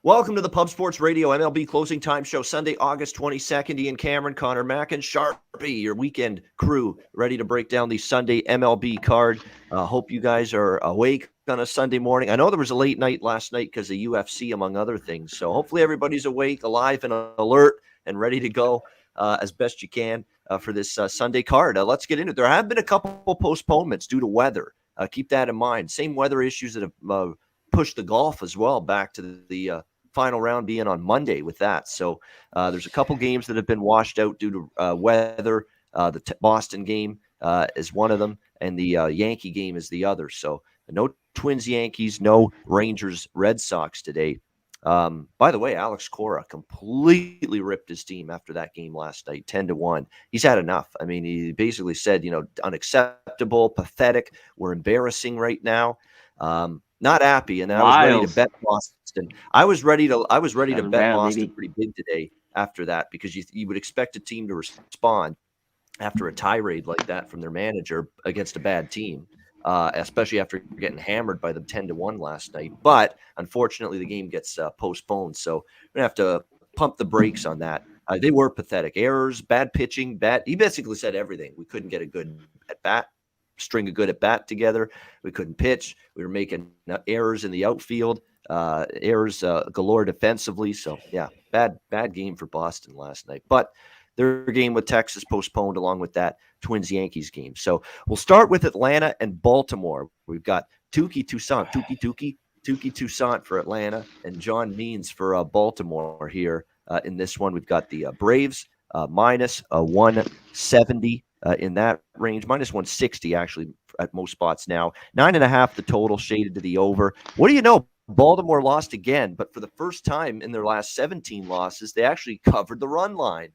Welcome to the Pub Sports Radio MLB Closing Time Show, Sunday, August 22nd. Ian Cameron, Conor Mac, and Sharpie, your weekend crew, ready to break down the Sunday MLB card. Hope you guys are awake on a Sunday morning. I know there was a late night last night because of UFC, among other things. So hopefully everybody's awake, alive, and alert, and ready to go as best you can for this Sunday card. Let's get into it. There have been a couple postponements due to weather. Keep that in mind. Same weather issues that have pushed the golf as well back to the final round being on Monday with that. So there's a couple games that have been washed out due to weather. The Boston game is one of them, and the Yankee game is the other. So no Twins Yankees, no Rangers Red Sox today. By the way, Alex Cora completely ripped his team after that game last night, 10-1. He's had enough. I mean, he basically said, unacceptable, pathetic. We're embarrassing right now. Not happy, and I was ready to bet Boston. I was ready to bet Boston pretty big today after that, because you would expect a team to respond after a tirade like that from their manager against a bad team, especially after getting hammered by them 10-1 last night. But unfortunately, the game gets postponed, so we're gonna have to pump the brakes on that. They were pathetic. Errors, bad pitching, he basically said everything. We couldn't get a good at bat. String a good at bat together. We couldn't pitch. We were making errors in the outfield, errors galore defensively. So yeah, bad game for Boston last night. But their game with Texas postponed along with that Twins-Yankees game. So we'll start with Atlanta and Baltimore. We've got Touki Toussaint for Atlanta and John Means for Baltimore here in this one. We've got the Braves minus 170. In that range, minus 160 actually at most spots now. 9.5 the total, shaded to the over. What do you know? Baltimore lost again, but for the first time in their last 17 losses, they actually covered the run line.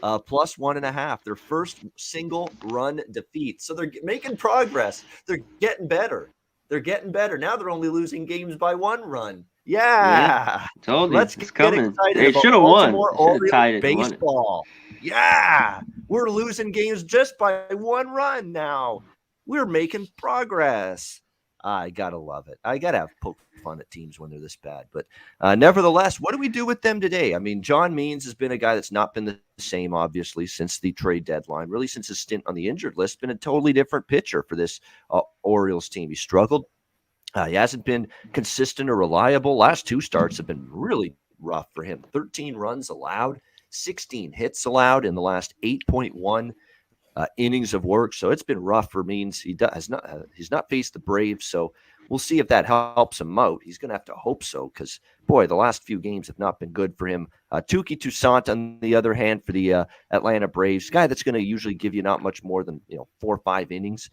Plus 1.5, their first single run defeat. So they're making progress. They're getting better. Now they're only losing games by 1 run. Yeah. Told you. Let's get excited about Baltimore Orioles baseball. Yeah. We're losing games just by 1 run now. We're making progress. I got to love it. I got to have poke fun at teams when they're this bad. But nevertheless, what do we do with them today? I mean, John Means has been a guy that's not been the same, obviously, since the trade deadline. Really, since his stint on the injured list, been a totally different pitcher for this Orioles team. He struggled. He hasn't been consistent or reliable. Last 2 starts have been really rough for him. 13 runs allowed, 16 hits allowed in the last 8.1 innings of work. So it's been rough for Means. He's not faced the Braves, so we'll see if that helps him out. He's going to have to hope so, because, boy, the last few games have not been good for him. Touki Toussaint, on the other hand, for the Atlanta Braves, guy that's going to usually give you not much more than 4 or 5 innings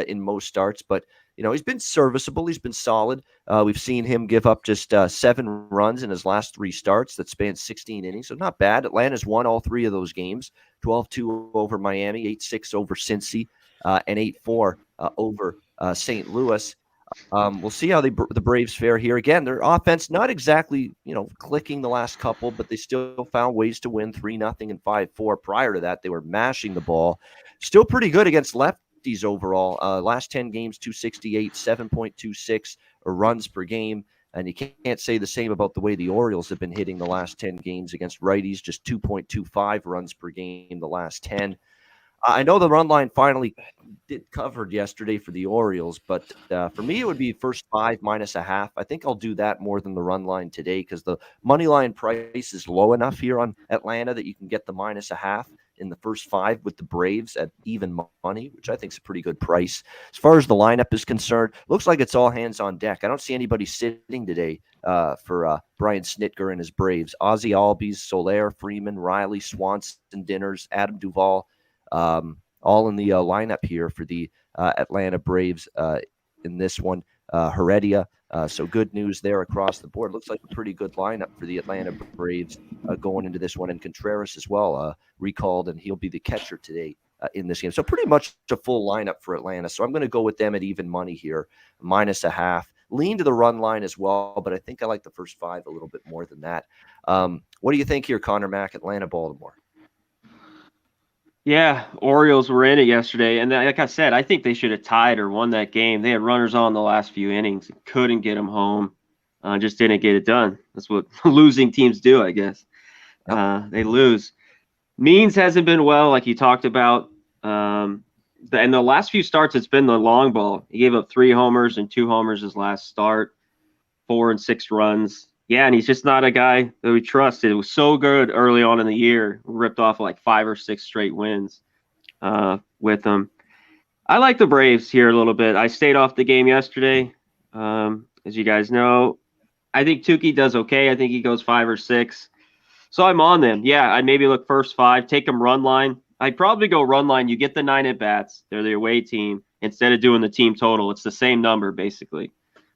in most starts, but he's been serviceable. He's been solid. We've seen him give up just 7 runs in his last 3 starts that span 16 innings, so not bad. Atlanta's won all 3 of those games: 12-2 over Miami, 8-6 over Cincy, and 8-4 over St. Louis. We'll see how the Braves fare here. Again, their offense not exactly clicking the last couple, but they still found ways to win 3-0 and 5-4. Prior to that, they were mashing the ball. Still pretty good against lefties overall. Last 10 games, 268, 7.26 runs per game. And you can't say the same about the way the Orioles have been hitting the last 10 games against righties, just 2.25 runs per game the last 10. I know the run line finally did covered yesterday for the Orioles, but for me, it would be first 5 minus a half. I think I'll do that more than the run line today, because the money line price is low enough here on Atlanta that you can get the minus a half in the first 5 with the Braves at even money, which I think is a pretty good price. As far as the lineup is concerned, looks like it's all hands on deck. I don't see anybody sitting today for Brian Snitker and his Braves. Ozzie Albies, Soler, Freeman, Riley, Swanson, Dinners, Adam Duvall, all in the lineup here for the Atlanta Braves in this one. Heredia. So good news there across the board. Looks like a pretty good lineup for the Atlanta Braves going into this one. And Contreras as well, recalled, and he'll be the catcher today in this game. So pretty much a full lineup for Atlanta. So I'm going to go with them at even money here, minus a half. Lean to the run line as well, but I think I like the first 5 a little bit more than that. What do you think here, Conor Mac, Atlanta, Baltimore? Yeah, Orioles were in it yesterday, and like I said, I think they should have tied or won that game. They had runners on the last few innings, couldn't get them home. Just didn't get it done. That's what losing teams do, I guess. They lose. Means hasn't been well, like you talked about. And the last few starts, it's been the long ball. He gave up 3 homers and 2 homers his last start, 4 and 6 runs. Yeah, and he's just not a guy that we trusted. It was so good early on in the year. We ripped off like 5 or 6 straight wins with him. I like the Braves here a little bit. I stayed off the game yesterday, as you guys know. I think Tukey does okay. I think he goes 5 or 6. So I'm on them. Yeah, I'd maybe look first 5, take them run line. I'd probably go run line. You get the 9 at bats. They're the away team. Instead of doing the team total, it's the same number basically.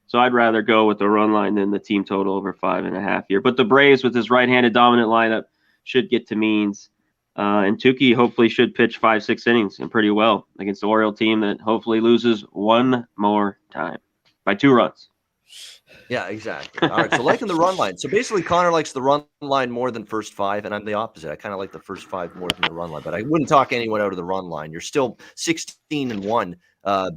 So I'd rather go with the run line than the team total over 5.5 here. But the Braves with his right-handed dominant lineup should get to Means. And Tukey hopefully should pitch 5-6 innings and pretty well against the Oriole team that hopefully loses one more time by 2 runs. Yeah, exactly. All right, so liking the run line. So basically, Connor likes the run line more than first 5, and I'm the opposite. I kind of like the first 5 more than the run line, but I wouldn't talk anyone out of the run line. You're still 16-1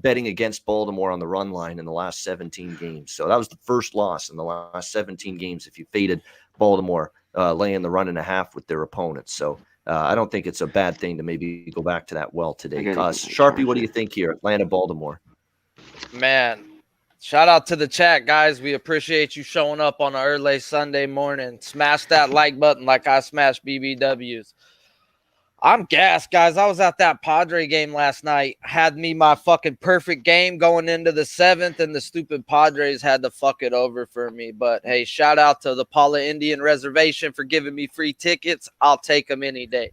betting against Baltimore on the run line in the last 17 games. So that was the first loss in the last 17 games if you faded Baltimore laying the 1.5 with their opponents. So I don't think it's a bad thing to maybe go back to that well today. Sharpie, what do you think here? Atlanta, Baltimore. Man, shout out to the chat, guys. We appreciate you showing up on an early Sunday morning. Smash that like button like I smashed BBWs. I'm gassed, guys. I was at that Padre game last night. Had me my fucking perfect game going into the 7th, and the stupid Padres had to fuck it over for me. But, hey, shout out to the Paula Indian Reservation for giving me free tickets. I'll take them any day.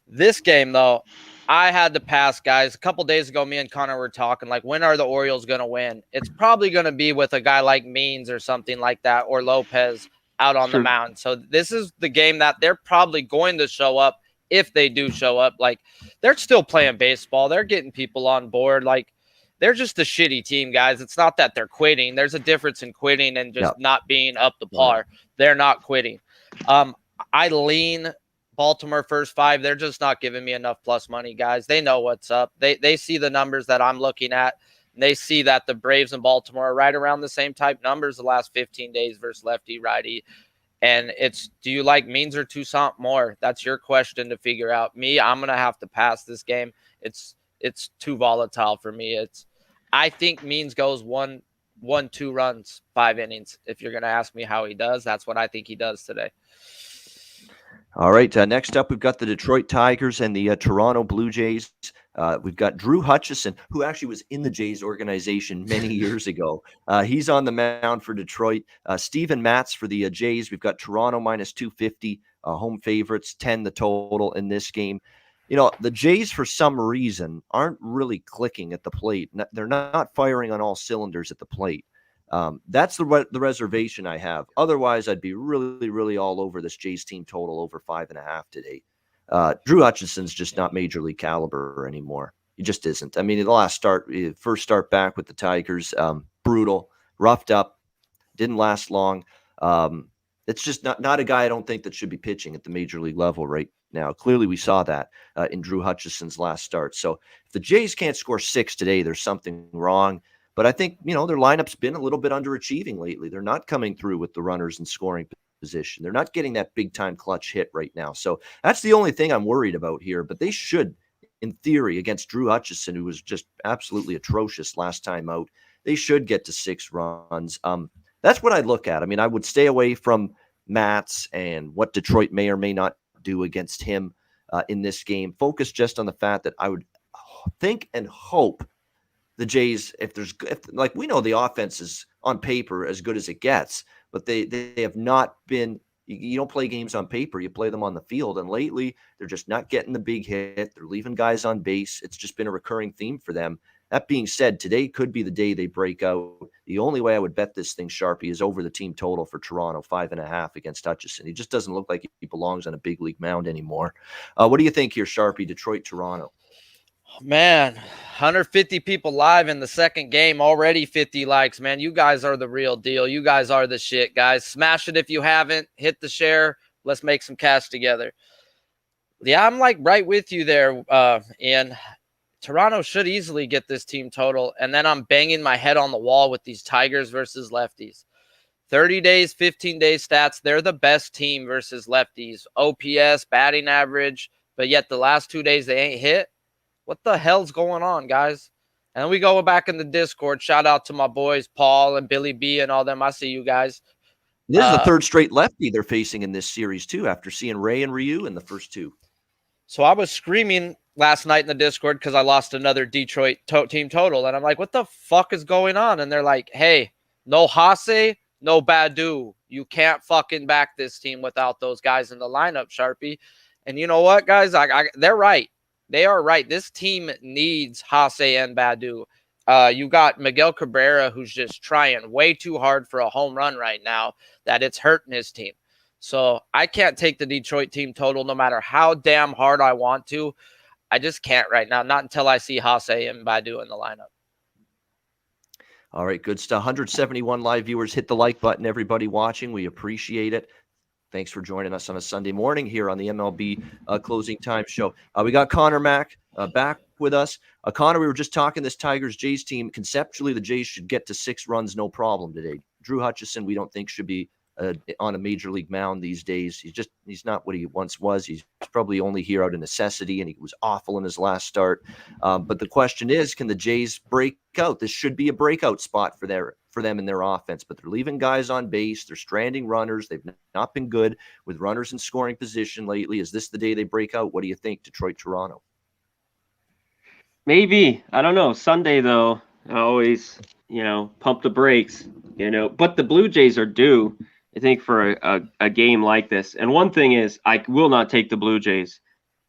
This game, though, I had to pass, guys. A couple days ago, me and Connor were talking, like, when are the Orioles going to win? It's probably going to be with a guy like Means or something like that, or Lopez out on the mound. So this is the game that they're probably going to show up if they do show up. Like, they're still playing baseball. They're getting people on board. Like, they're just a shitty team, guys. It's not that they're quitting. There's a difference in quitting and just not being up to par. They're not quitting. I lean Baltimore first 5. They're just not giving me enough plus money, guys. They know what's up. They see the numbers that I'm looking at. They see that the Braves and Baltimore are right around the same type numbers the last 15 days versus lefty, righty. And it's, do you like Means or Toussaint more? That's your question to figure out. Me, I'm going to have to pass this game. It's too volatile for me. I think Means goes 1-2 runs, 5 innings. If you're going to ask me how he does, that's what I think he does today. All right, next up, we've got the Detroit Tigers and the Toronto Blue Jays. We've got Drew Hutchison, who actually was in the Jays organization many years ago. He's on the mound for Detroit. Steven Matz for the Jays. We've got Toronto minus 250, home favorites, 10 the total in this game. You know, the Jays, for some reason, aren't really clicking at the plate. They're not firing on all cylinders at the plate. That's the reservation I have. Otherwise, I'd be really, really all over this Jays team total over 5.5 today. Drew Hutchison's just not major league caliber anymore. He just isn't. I mean, the first start back with the Tigers, brutal, roughed up, didn't last long. It's just not a guy I don't think that should be pitching at the major league level right now. Clearly, we saw that in Drew Hutchison's last start. So if the Jays can't score 6 today, there's something wrong. But I think, their lineup's been a little bit underachieving lately. They're not coming through with the runners in scoring position. They're not getting that big-time clutch hit right now. So that's the only thing I'm worried about here. But they should, in theory, against Drew Hutchison, who was just absolutely atrocious last time out, they should get to 6 runs. That's what I'd look at. I mean, I would stay away from Matz and what Detroit may or may not do against him in this game. Focus just on the fact that I would think and hope the Jays, if we know the offense is on paper as good as it gets, but they have not been. You don't play games on paper, you play them on the field. And lately, they're just not getting the big hit. They're leaving guys on base. It's just been a recurring theme for them. That being said, today could be the day they break out. The only way I would bet this thing, Sharpie, is over the team total for Toronto, 5.5 against Hutchison. He just doesn't look like he belongs on a big league mound anymore. What do you think here, Sharpie? Detroit, Toronto. Man, 150 people live in the second game, already 50 likes, man. You guys are the real deal. You guys are the shit, guys. Smash it if you haven't. Hit the share. Let's make some cash together. Yeah, I'm like right with you there, Ian. Toronto should easily get this team total. And then I'm banging my head on the wall with these Tigers versus lefties. 30 days, 15 days stats. They're the best team versus lefties. OPS, batting average, but yet the last 2 days they ain't hit. What the hell's going on, guys? And then we go back in the Discord. Shout out to my boys, Paul and Billy B and all them. I see you guys. This is the third straight lefty they're facing in this series, too, after seeing Ray and Ryu in the first two. So I was screaming last night in the Discord because I lost another Detroit team total. And I'm like, what the fuck is going on? And they're like, hey, no Hase, no Badu. You can't fucking back this team without those guys in the lineup, Sharpie. And you know what, guys? They're right. They are right. This team needs Hase and Badu. You got Miguel Cabrera, who's just trying way too hard for a home run right now, that it's hurting his team. So I can't take the Detroit team total no matter how damn hard I want to. I just can't right now, not until I see Hase and Badu in the lineup. All right, good stuff. 171 live viewers. Hit the like button, everybody watching. We appreciate it. Thanks for joining us on a Sunday morning here on the MLB Closing Time Show. We got Conor Mac back with us. Conor, we were just talking this Tigers-Jays team. Conceptually, the Jays should get to 6 runs, no problem today. Drew Hutchison, we don't think should be on a major league mound these days. He's not what he once was. He's probably only here out of necessity, and he was awful in his last start. But the question is, can the Jays break out? This should be a breakout spot for them in their offense, but they're leaving guys on base. They're stranding runners. They've not been good with runners in scoring position lately. Is this the day they break out? What do you think, Detroit, Toronto? Maybe. I don't know. Sunday, though, I always, pump the brakes, But the Blue Jays are due, I think, for a game like this. And one thing is, I will not take the Blue Jays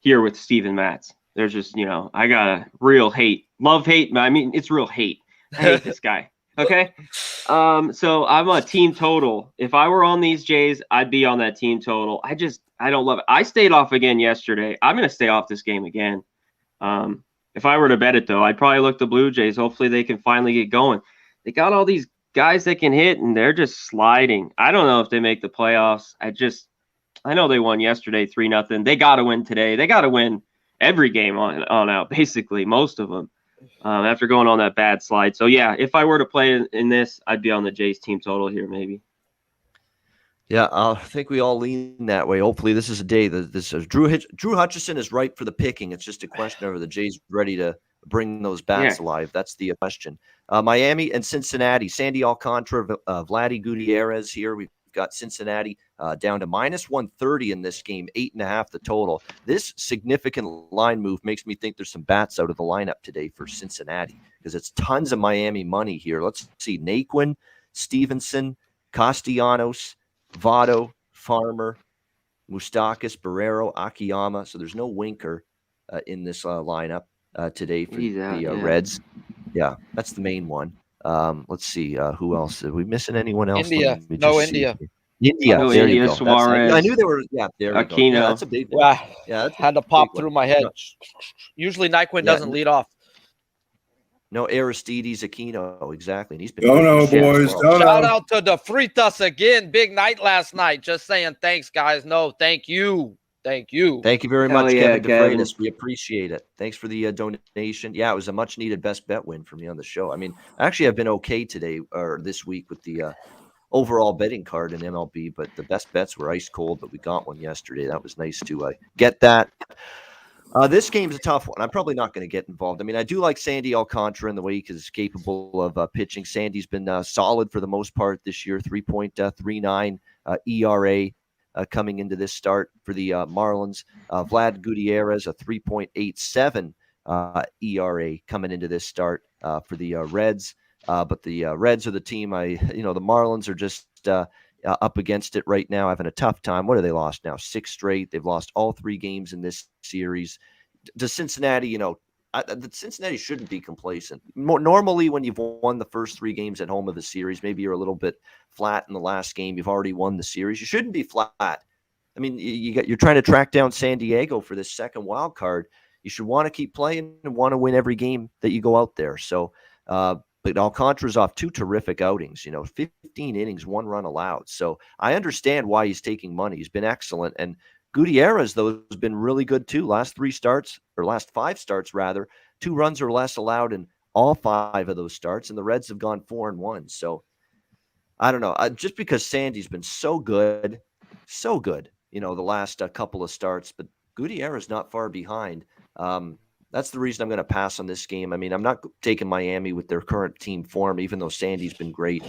here with Steven Matz. There's just, I got a real hate. Love, hate. I mean, it's real hate. I hate this guy. Okay. So I'm a team total. If I were on these Jays, I'd be on that team total. I don't love it. I stayed off again yesterday. I'm going to stay off this game again. If I were to bet it, though, I'd probably look the Blue Jays. Hopefully they can finally get going. They got all these guys that can hit, and they're just sliding. I don't know if they make the playoffs. I know they won yesterday 3-0. They got to win today. They got to win every game on out, basically, most of them, after going on that bad slide. So, yeah, if I were to play in this, I'd be on the Jays team total here maybe. Yeah, I think we all lean that way. Hopefully this is a day that Drew Hutchison is ripe for the picking. It's just a question of the Jays ready to bring those bats alive. That's the question. Miami and Cincinnati. Sandy Alcantara, Vladdy Gutierrez here. We've got Cincinnati down to -130 in this game, 8.5 the total. This significant line move makes me think there's some bats out of the lineup today for Cincinnati because it's tons of Miami money here. Let's see. Naquin, Stevenson, Castellanos, Votto, Farmer, Moustakas, Barrero, Akiyama. So there's no Winker in this lineup today for the Reds. Yeah, that's the main one. Let's see. Who else? Are we missing anyone else? India. No, India. India. No, there India, you go. Suarez. I knew they were. Yeah, there we go. Yeah, that's a big one. Yeah, had to pop through my head. Usually Nyquin doesn't lead off. No, Aristides Aquino, exactly. And he's been boys. Shout out to the Fritas again. Big night last night. Just saying thanks, guys. No, thank you. Thank you. Thank you very much, Kevin DeFreitas. We appreciate it. Thanks for the donation. Yeah, it was a much-needed best bet win for me on the show. I mean, actually, I've been okay today or this week with the overall betting card in MLB, but the best bets were ice cold, but we got one yesterday. That was nice to get that. This game's a tough one. I'm probably not going to get involved. I mean, I do like Sandy Alcantara in the way he's capable of pitching. Sandy's been solid for the most part this year, 3.39 ERA coming into this start for the Marlins. Vlad Gutierrez, a 3.87 ERA coming into this start for the Reds. But the Reds are the team the Marlins are just up against it right now, having a tough time. What have they lost now? 6 straight. They've lost all 3 games in this series. To Cincinnati, Cincinnati shouldn't be complacent. Normally, when you've won the first 3 games at home of the series, maybe you're a little bit flat in the last game. You've already won the series. You shouldn't be flat. I mean, you're trying to track down San Diego for this second wild card. You should want to keep playing and want to win every game that you go out there. So, but Alcantara's off 2 terrific outings, 15 innings, 1 run allowed. So I understand why he's taking money. He's been excellent. And Gutierrez, though, has been really good too. Last 5 starts, 2 runs or less allowed in all 5 of those starts, and the Reds have gone 4-1. So I don't know. Just because Sandy's been so good, the last couple of starts, but Gutierrez not far behind. That's the reason I'm going to pass on this game. I mean, I'm not taking Miami with their current team form, even though Sandy's been great.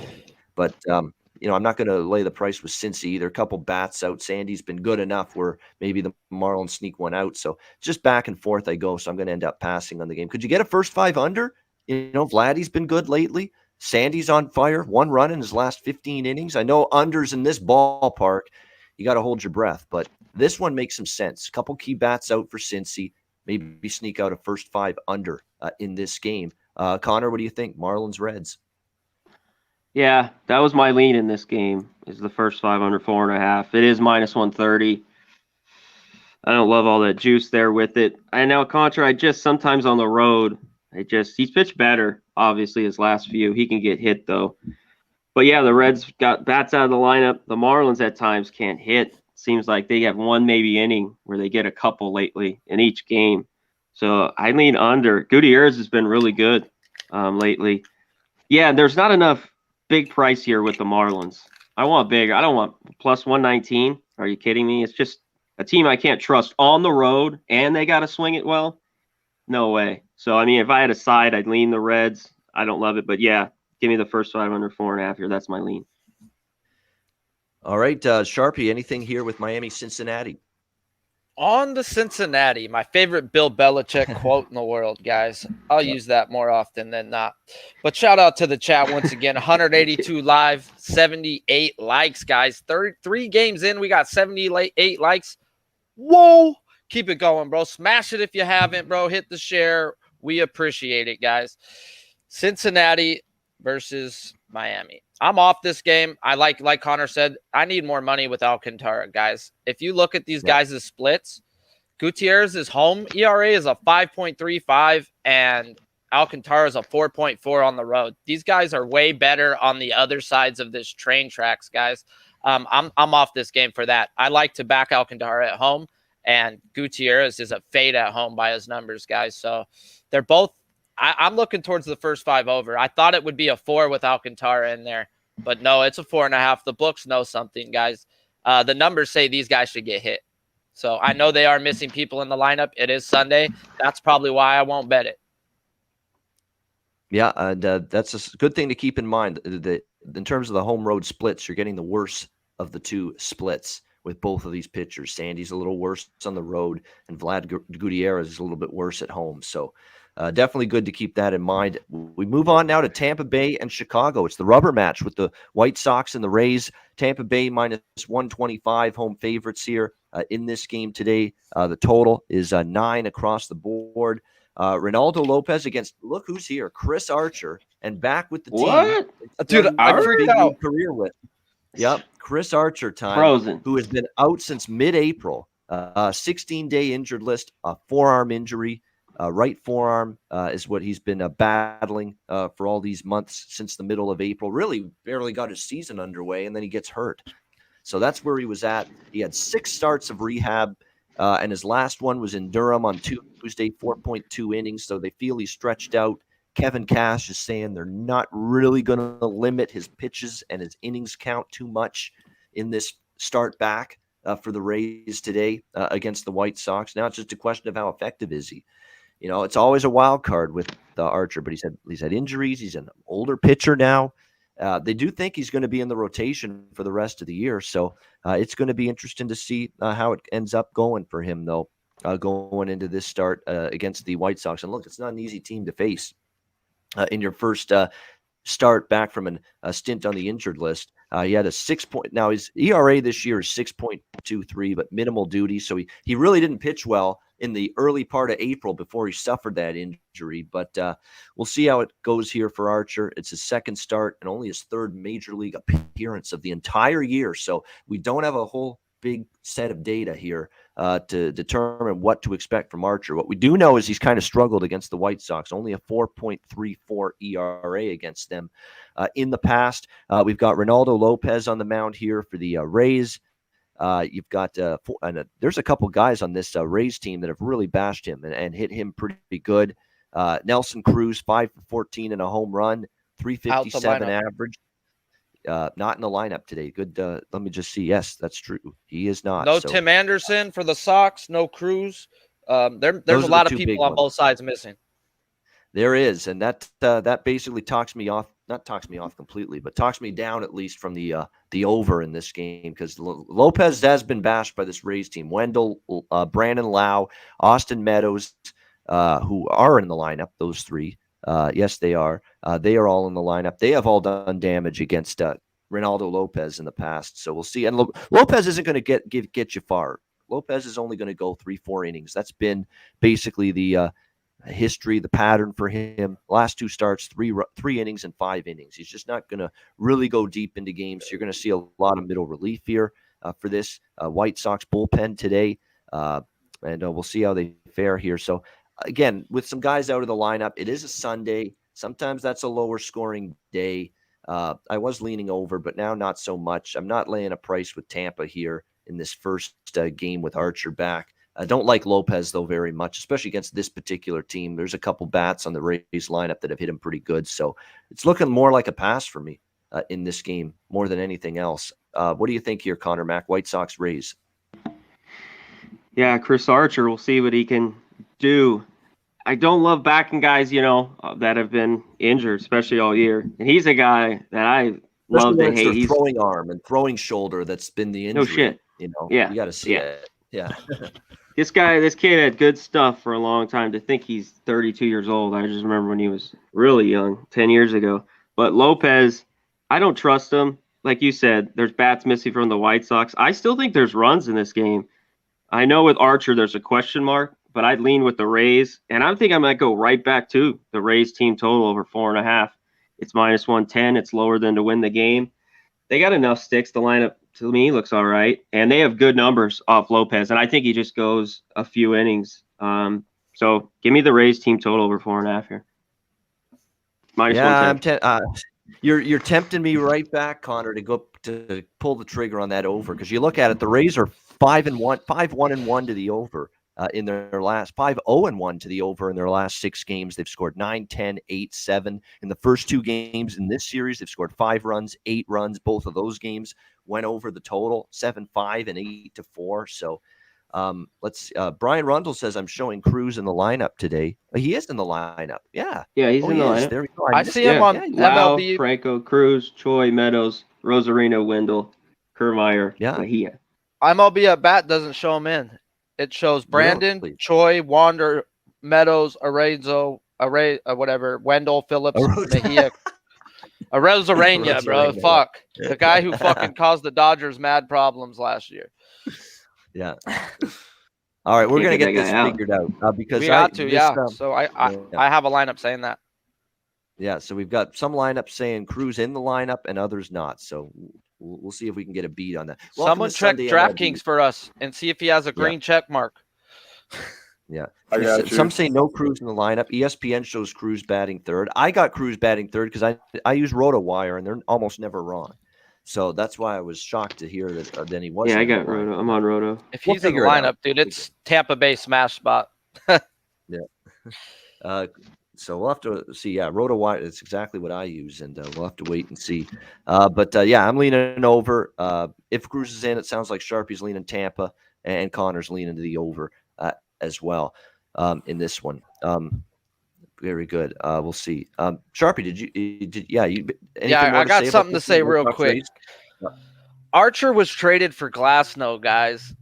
But, I'm not going to lay the price with Cincy either. A couple bats out. Sandy's been good enough where maybe the Marlins sneak one out. So just back and forth I go. So I'm going to end up passing on the game. Could you get a first 5 under? Vladdy's been good lately. Sandy's on fire. 1 run in his last 15 innings. I know unders in this ballpark, you got to hold your breath. But this one makes some sense. A couple key bats out for Cincy. Maybe sneak out a first 5 under in this game. Connor, what do you think? Marlins, Reds. Yeah, that was my lean in this game. Is the first 5 under 4.5. It is -130. I don't love all that juice there with it. I know Contra. Sometimes on the road, he's pitched better. Obviously, his last few, he can get hit though. But yeah, the Reds got bats out of the lineup. The Marlins at times can't hit. Seems like they have one maybe inning where they get a couple lately in each game. So I lean under. Gutierrez has been really good lately. Yeah, there's not enough big price here with the Marlins. I want bigger. I don't want plus 119. Are you kidding me? It's just a team I can't trust on the road, and they got to swing it well. No way. So, I mean, if I had a side, I'd lean the Reds. I don't love it, but yeah, give me the first 5 under 4.5 here. That's my lean. All right, Sharpie, anything here with Miami, Cincinnati? On the Cincinnati, my favorite Bill Belichick quote in the world, guys. I'll use that more often than not. But shout out to the chat once again. 182 live, 78 likes, guys. 3 games in, we got 78 likes. Whoa! Keep it going, bro. Smash it if you haven't, bro. Hit the share. We appreciate it, guys. Cincinnati versus Miami. I'm off this game. I like Connor said, I need more money with Alcantara, guys. If you look at these guys' splits, Gutierrez's home ERA is a 5.35 and Alcantara is a 4.4 on the road. These guys are way better on the other sides of this train tracks, guys. I'm off this game for that. I like to back Alcantara at home, and Gutierrez is a fade at home by his numbers, guys. So they're both. I'm looking towards the first 5 over. I thought it would be a 4 with Alcantara in there, but no, it's a 4.5. The books know something, guys. The numbers say these guys should get hit. So I know they are missing people in the lineup. It is Sunday. That's probably why I won't bet it. Yeah, and that's a good thing to keep in mind. In terms of the home road splits, you're getting the worst of the 2 splits with both of these pitchers. Sandy's a little worse on the road, and Vlad Gutierrez is a little bit worse at home. So definitely good to keep that in mind. We move on now to Tampa Bay and Chicago. It's the rubber match with the White Sox and the Rays. Tampa Bay -125 home favorites here in this game today. The total is 9 across the board. Ronaldo Lopez against, look who's here, Chris Archer, and back with the team. What? Dude, I freaked out. Career with. Yep, Chris Archer time, Frozen. Who has been out since mid-April. 16-day injured list, a forearm injury. Right forearm is what he's been battling for all these months since the middle of April. Really barely got his season underway, and then he gets hurt. So that's where he was at. He had 6 starts of rehab, and his last one was in Durham on Tuesday, 4.2 innings. So they feel he's stretched out. Kevin Cash is saying they're not really going to limit his pitches and his innings count too much in this start back for the Rays today against the White Sox. Now it's just a question of how effective is he. It's always a wild card with Archer, but he's had injuries. He's an older pitcher now. They do think he's going to be in the rotation for the rest of the year. So it's going to be interesting to see how it ends up going for him, though, going into this start against the White Sox. And look, it's not an easy team to face in your first start back from a stint on the injured list. He had a 6 point. Now his ERA this year is 6.23, but minimal duty. So he really didn't pitch well in the early part of April before he suffered that injury. But we'll see how it goes here for Archer. It's his second start and only his 3rd major league appearance of the entire year. So we don't have a whole big set of data here to determine what to expect from Archer. What we do know is he's kind of struggled against the White Sox, only a 4.34 ERA against them in the past. We've got Ronaldo Lopez on the mound here for the Rays. You've got there's a couple guys on this Rays team that have really bashed him and hit him pretty good. Nelson Cruz, 5 for 14 and a home run, 357 average. Not in the lineup today. Good. Let me just see. Yes, that's true. He is not. No Tim Anderson for the Sox. No Cruz. There's a lot of people on both sides missing. There is, and that basically talks me off. Not talks me off completely, but talks me down at least from the over in this game, because Lopez has been bashed by this Rays team. Wendell, Brandon Lau, Austin Meadows, who are in the lineup. Those three, yes, they are. They are all in the lineup. They have all done damage against Reynaldo Lopez in the past. So we'll see. And Lopez isn't going to get you far. Lopez is only going to go 3-4 innings. That's been basically the history, the pattern for him. Last two starts, three innings and 5 innings. He's just not going to really go deep into games. So you're going to see a lot of middle relief here for this White Sox bullpen today. And we'll see how they fare here. So again, with some guys out of the lineup, it is a Sunday. Sometimes that's a lower scoring day. I was leaning over, but now not so much. I'm not laying a price with Tampa here in this first game with Archer back. I don't like Lopez, though, very much, especially against this particular team. There's a couple bats on the Rays lineup that have hit him pretty good. So it's looking more like a pass for me in this game more than anything else. What do you think here, Conor Mac? White Sox Rays. Yeah, Chris Archer, we'll see what he can do. I don't love backing guys, that have been injured, especially all year. And he's a guy that I love to hate. He's throwing arm and throwing shoulder. That's been the injury. No shit. Yeah, you got to see it. Yeah. This kid had good stuff for a long time. To think he's 32 years old, I just remember when he was really young, 10 years ago. But Lopez, I don't trust him. Like you said, there's bats missing from the White Sox. I still think there's runs in this game. I know with Archer there's a question mark, but I'd lean with the Rays. And I think I might go right back to the Rays team total over 4.5. It's -110. It's lower than to win the game. They got enough sticks. The lineup, to me, looks all right. And they have good numbers off Lopez. And I think he just goes a few innings. So give me the Rays team total over 4.5 here. -110. You're tempting me right back, Connor, to pull the trigger on that over. Because you look at it, the Rays are 5-1 to the over. In their last 5-0-1 to the over in their last 6 games. They've scored 9, 10, 8, 7. In the first 2 games in this series, they've scored 5 runs, 8 runs. Both of those games went over the total, 7-5 and 8-4. So let's Brian Rundle says I'm showing Cruz in the lineup today. He is in the lineup. Yeah. Yeah, he's in the lineup. There we go. I see him on MLB. Franco, Cruz, Choi, Meadows, Rosarino, Wendell, Kiermaier, Mejia. MLB at bat doesn't show him in. It shows Brandon, Choi, Wander, Meadows, Arezzo, Wendell, Phillips, Mejia. Arozarena, bro. Fuck. The guy who fucking caused the Dodgers mad problems last year. Yeah. All right, we're going to get this figured out. Because we got to, yeah. So I have a lineup saying that. Yeah, so we've got some lineups saying Cruz in the lineup and others not. So we'll see if we can get a beat on that. Someone check DraftKings for us and see if he has a green check mark. Yeah. Some say no Cruz in the lineup. ESPN shows Cruz batting third. I got Cruz batting third because I use RotoWire, and they're almost never wrong. So that's why I was shocked to hear that then he wasn't. Yeah, I got Roto. I'm on Roto. If he's in the lineup, dude, it's Tampa Bay smash spot. Yeah. So we'll have to see. Yeah, RotoWire, it's exactly what I use, and we'll have to wait and see. But I'm leaning over. If Cruz is in, it sounds like Sharpie's leaning Tampa, and Connor's leaning to the over as well in this one. Very good. We'll see. Sharpie, I got something to say real quick. Archer was traded for Glasnow, guys.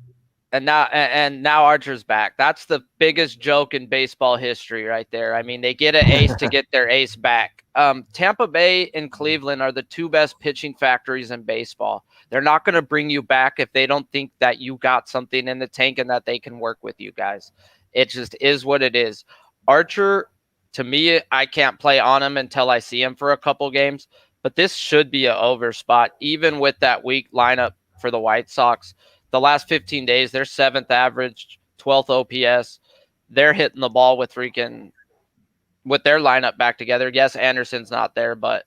And now Archer's back. That's the biggest joke in baseball history right there. I mean, they get an ace to get their ace back. Tampa Bay and Cleveland are the 2 best pitching factories in baseball. They're not going to bring you back if they don't think that you got something in the tank and that they can work with you guys. It just is what it is. Archer, to me, I can't play on him until I see him for a couple games. But this should be an over spot, even with that weak lineup for the White Sox. The last 15 days, they're 7th average, 12th OPS. They're hitting the ball with their lineup back together. Yes, Anderson's not there, but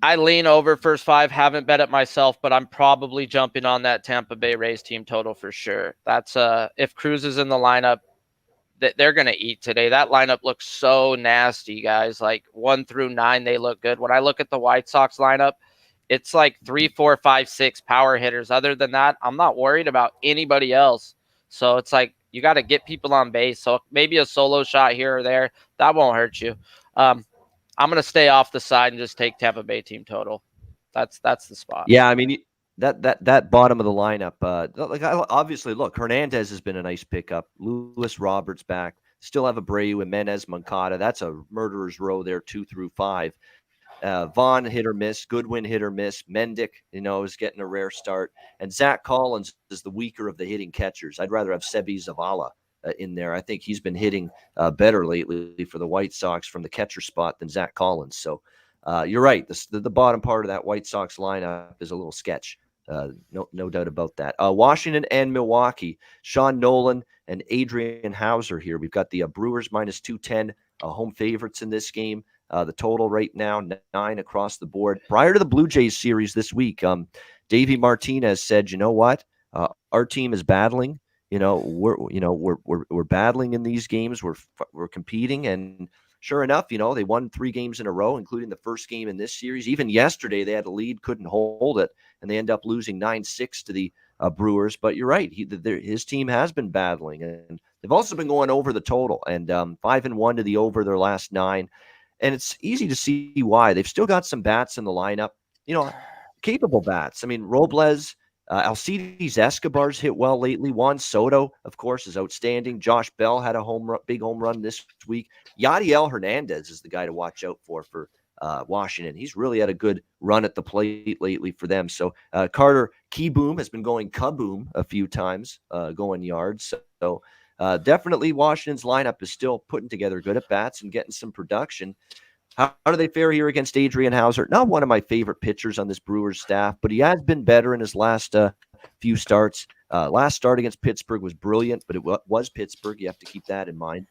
I lean over first 5. Haven't bet it myself, but I'm probably jumping on that Tampa Bay Rays team total for sure. That's if Cruz is in the lineup, they're going to eat today. That lineup looks so nasty, guys. Like 1 through 9, they look good. When I look at the White Sox lineup, it's like 3, 4, 5, 6 power hitters. Other than that, I'm not worried about anybody else. So it's like you got to get people on base. So maybe a solo shot here or there, that won't hurt you. I'm going to stay off the side and just take Tampa Bay team total. That's the spot. Yeah, I mean that bottom of the lineup. Obviously, look, Hernandez has been a nice pickup. Lewis Roberts back. Still have Abreu, Jimenez, Moncada. That's a murderer's row there, 2 through 5. Vaughn hit or miss, Goodwin hit or miss, Mendick, is getting a rare start, and Zach Collins is the weaker of the hitting catchers. I'd rather have Sebi Zavala in there. I think he's been hitting better lately for the White Sox from the catcher spot than Zach Collins. So you're right. The bottom part of that White Sox lineup is a little sketch. No doubt about that. Washington and Milwaukee, Sean Nolan and Adrian Hauser here. We've got the Brewers minus 210 home favorites in this game. The total right now 9 across the board. Prior to the Blue Jays series this week, Davey Martinez said, "You know what? Our team is battling. We're battling in these games. We're competing." And sure enough, they won 3 games in a row, including the first game in this series. Even yesterday, they had a lead, couldn't hold it, and they end up losing 9-6 to the Brewers. But you're right, his team has been battling, and they've also been going over the total, and 5-1 to the over their last 9. And it's easy to see why. They've still got some bats in the lineup, capable bats. I mean, Robles, Alcides Escobar's hit well lately. Juan Soto, of course, is outstanding. Josh Bell had a big home run this week. Yadiel Hernandez is the guy to watch out for Washington. He's really had a good run at the plate lately for them. So Carter Kieboom has been going kaboom a few times, going yards. So definitely Washington's lineup is still putting together good at bats and getting some production. How do they fare here against Adrian Hauser? Not one of my favorite pitchers on this Brewers staff, but he has been better in his last few starts. Last start against Pittsburgh was brilliant, but it was Pittsburgh. You have to keep that in mind.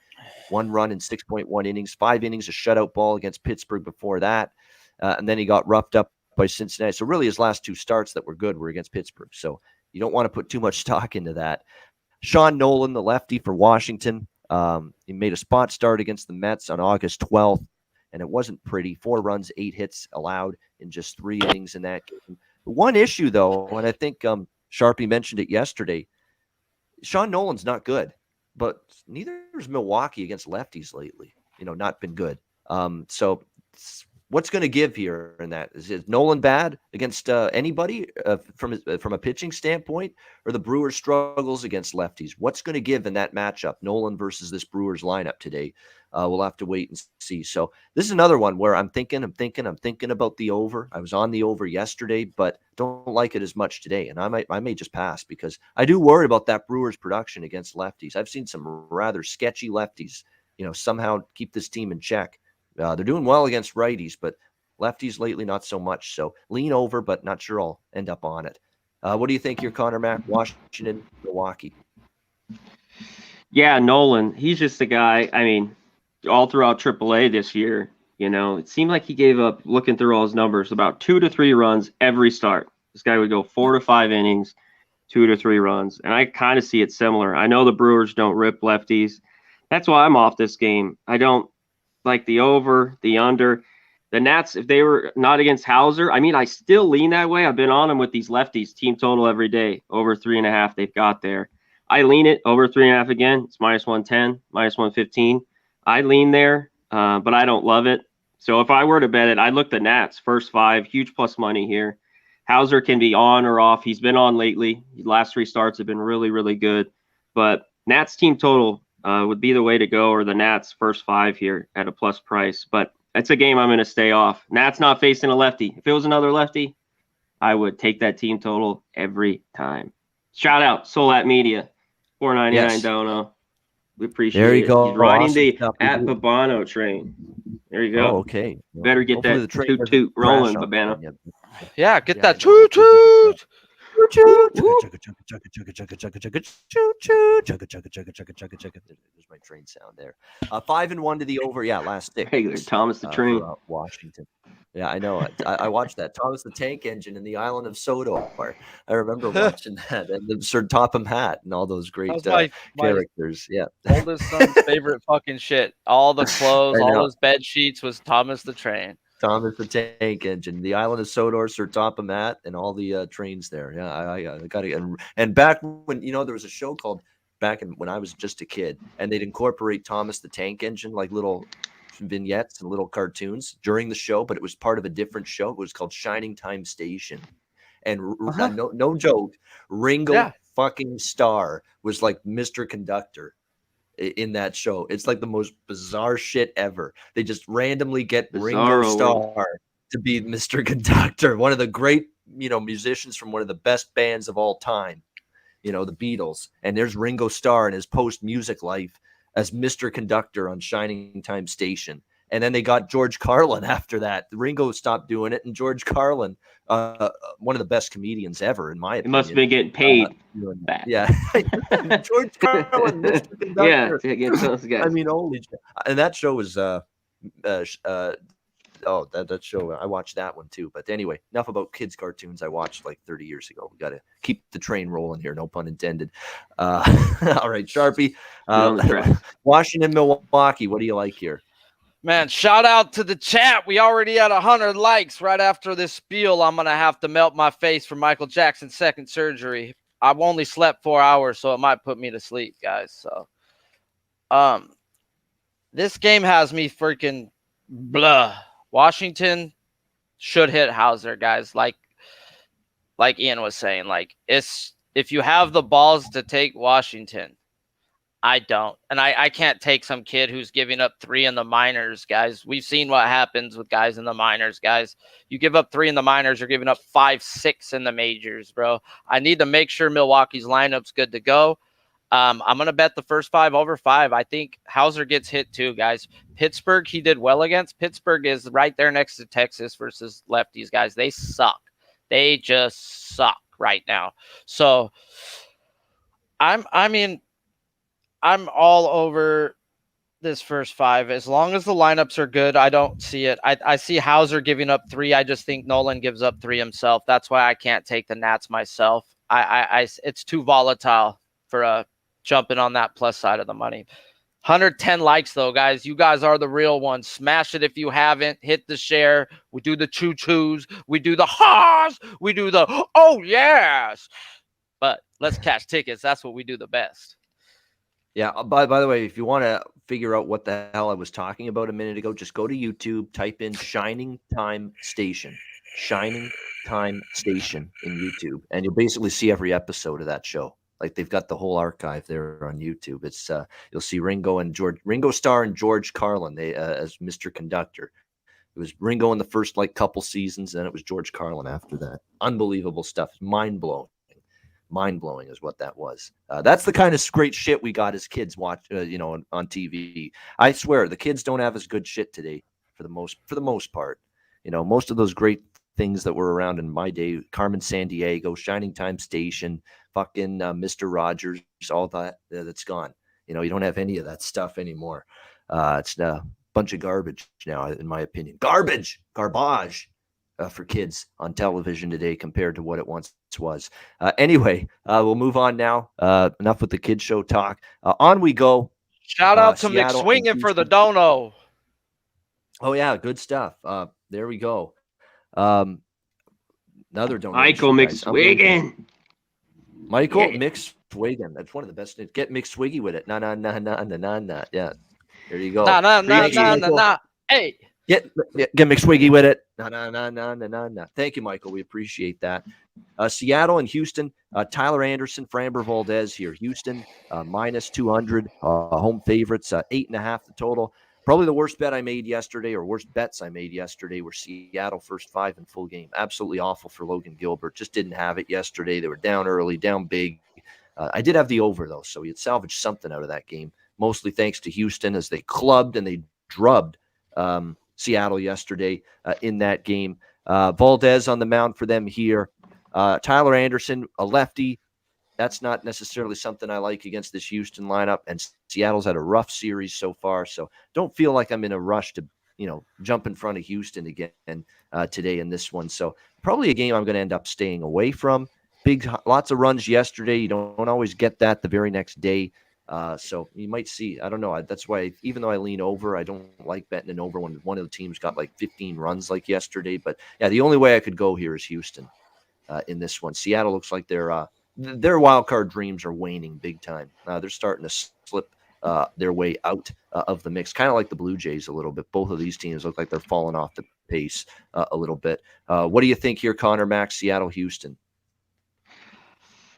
1 run in 6.1 innings, 5 innings, a shutout ball against Pittsburgh before that. And then he got roughed up by Cincinnati. So really his last 2 starts that were good were against Pittsburgh. So you don't want to put too much stock into that. Sean Nolan, the lefty for Washington, he made a spot start against the Mets on August 12th, and it wasn't pretty. 4 runs, 8 hits allowed in just 3 innings in that game. One issue, though, and I think Sharpie mentioned it yesterday, Sean Nolan's not good, but neither is Milwaukee against lefties lately. Not been good. So what's going to give here in that? Is Nolan bad against anybody from a pitching standpoint, or the Brewers struggles against lefties? What's going to give in that matchup, Nolan versus this Brewers lineup today? We'll have to wait and see. So this is another one where I'm thinking about the over. I was on the over yesterday, but don't like it as much today. And I may just pass because I do worry about that Brewers production against lefties. I've seen some rather sketchy lefties, somehow keep this team in check. They're doing well against righties, but lefties lately not so much. So lean over, but not sure I'll end up on it. What do you think here, Conor Mac, Washington, Milwaukee? Yeah, Nolan, he's just a guy. I mean, all throughout AAA this year, it seemed like he gave up, looking through all his numbers, about 2 to 3 runs every start. This guy would go 4 to 5 innings, 2 to 3 runs. And I kind of see it similar. I know the Brewers don't rip lefties. That's why I'm off this game. I don't like the over, the under. The Nats, if they were not against Hauser, I mean, I still lean that way. I've been on them with these lefties, team total every day, over 3.5 they've got there. I lean it over 3.5 again. It's minus 110, minus 115. I lean there, but I don't love it. So if I were to bet it, I'd look the Nats, first 5, huge plus money here. Hauser can be on or off. He's been on lately. The last 3 starts have been really, really good. But Nats team total would be the way to go, or the Nats first 5 here at a plus price. But it's a game I'm going to stay off. Nats not facing a lefty. If it was another lefty, I would take that team total every time. Shout out, Solat Media, $4.99 dono. We appreciate it. There you go. He's riding the at Babano train. There you go. Oh, okay. Better get hopefully that toot rolling, Babano. Yeah, get that toot toot. There's my train sound there. 5-1 to the over. Yeah, last 6. Regular Thomas the Train. For, Washington. Yeah, I know it. I watched that. Thomas the Tank Engine in the island of Sodor. I remember watching that, and the Sir Topham Hatt and all those great characters. Yeah, oldest son's favorite fucking shit. All the clothes, all those bed sheets was Thomas the Train. Thomas the Tank Engine, the island of Sodor, Sir Topham Hatt, and all the trains there. Yeah, I got it. And back when there was a show called when I was just a kid, and they'd incorporate Thomas the Tank Engine, like little vignettes and little cartoons during the show, but it was part of a different show. It was called Shining Time Station, and no joke, Ringo fucking Starr was like Mr. Conductor in that show. It's like the most bizarre shit ever. They just randomly get Ringo Starr to be Mr. Conductor, one of the great musicians from one of the best bands of all time, the Beatles, and there's Ringo Starr in his post music life as Mr. Conductor on Shining Time Station. And then they got George Carlin after that. Ringo stopped doing it, and George Carlin, one of the best comedians ever, in my opinion. He must have been getting paid. Yeah. George Carlin, Mr. Conductor. Yeah, to get those guys. I mean, holy shit. And that show was that show, I watched that one too. But anyway, enough about kids cartoons I watched like 30 years ago. We got to keep the train rolling here, no pun intended. All right, Sharpie. Washington, Milwaukee, what do you like here? Man, shout out to the chat. We already had 100 likes. Right after this spiel, I'm going to have to melt my face for Michael Jackson's second surgery. I've only slept 4 hours, so it might put me to sleep, guys. So, this game has me freaking blah. Washington should hit Hauser, guys. Like Ian was saying, if you have the balls to take Washington, I don't. And I can't take some kid who's giving up 3 in the minors, guys. We've seen what happens with guys in the minors, guys. You give up 3 in the minors, you're giving up 5, 6 in the majors, bro. I need to make sure Milwaukee's lineup's good to go. I'm going to bet the first 5 over 5. I think Hauser gets hit too, guys. Pittsburgh, he did well against. Pittsburgh is right there next to Texas versus lefties, guys. They suck. They just suck right now. So I'm all over this first 5. As long as the lineups are good, I don't see it. I see Hauser giving up 3. I just think Nolan gives up 3 himself. That's why I can't take the Nats myself. It's too volatile for jumping on that plus side of the money. 110 likes, though, guys. You guys are the real ones. Smash it if you haven't. Hit the share. We do the choo-choos. We do the ha's. We do the oh, yes. But let's cash tickets. That's what we do the best. Yeah. By the way, if you want to figure out what the hell I was talking about a minute ago, just go to YouTube, type in Shining Time Station. Shining Time Station in YouTube, and you'll basically see every episode of that show. Like, they've got the whole archive there on YouTube. It's you'll see Ringo Starr and George Carlin as Mr. Conductor. It was Ringo in the first couple seasons, and it was George Carlin after that. Unbelievable stuff. Mind-blowing is what that was. That's the kind of great shit we got as kids watch on TV. I swear the kids don't have as good shit today for the most part. Most of those great things that were around in my day, Carmen Sandiego, Shining Time Station, fucking Mr. Rogers, all that's gone. You don't have any of that stuff anymore. It's a bunch of garbage now, in my opinion. Garbage for kids on television today compared to what it once was. Anyway, we'll move on now. Enough with the kids show talk. On we go. Shout out to McSwinging for the dono. Oh yeah, good stuff. There we go. Another donation. Michael McSwiggan. Michael McSwiggan. That's one of the best. Get McSwiggy with it. Nah. Yeah. There you go. Nah. Hey. Get McSwiggy with it. Nah. Thank you, Michael. We appreciate that. Seattle and Houston. Tyler Anderson, Framber Valdez here. Houston minus 200. Home favorites 8.5 the total. Probably the worst bet I made yesterday, or worst bets I made yesterday, were Seattle first 5 in full game. Absolutely awful for Logan Gilbert. Just didn't have it yesterday. They were down early, down big. I did have the over, though, so he had salvaged something out of that game, mostly thanks to Houston as they clubbed and they drubbed Seattle yesterday in that game. Valdez on the mound for them here. Tyler Anderson, a lefty. That's not necessarily something I like against this Houston lineup. And Seattle's had a rough series so far. So don't feel like I'm in a rush to, jump in front of Houston again today in this one. So probably a game I'm going to end up staying away from. Lots of runs yesterday. You don't always get that the very next day. So you might see, I don't know. That's why, even though I lean over, I don't like betting an over when one of the teams got like 15 runs like yesterday. But yeah, the only way I could go here is Houston in this one. Seattle looks like their wild card dreams are waning big time. They're starting to slip their way out of the mix, kind of like the Blue Jays a little bit. Both of these teams look like they're falling off the pace a little bit. What do you think here, Conor Mac, Seattle, Houston?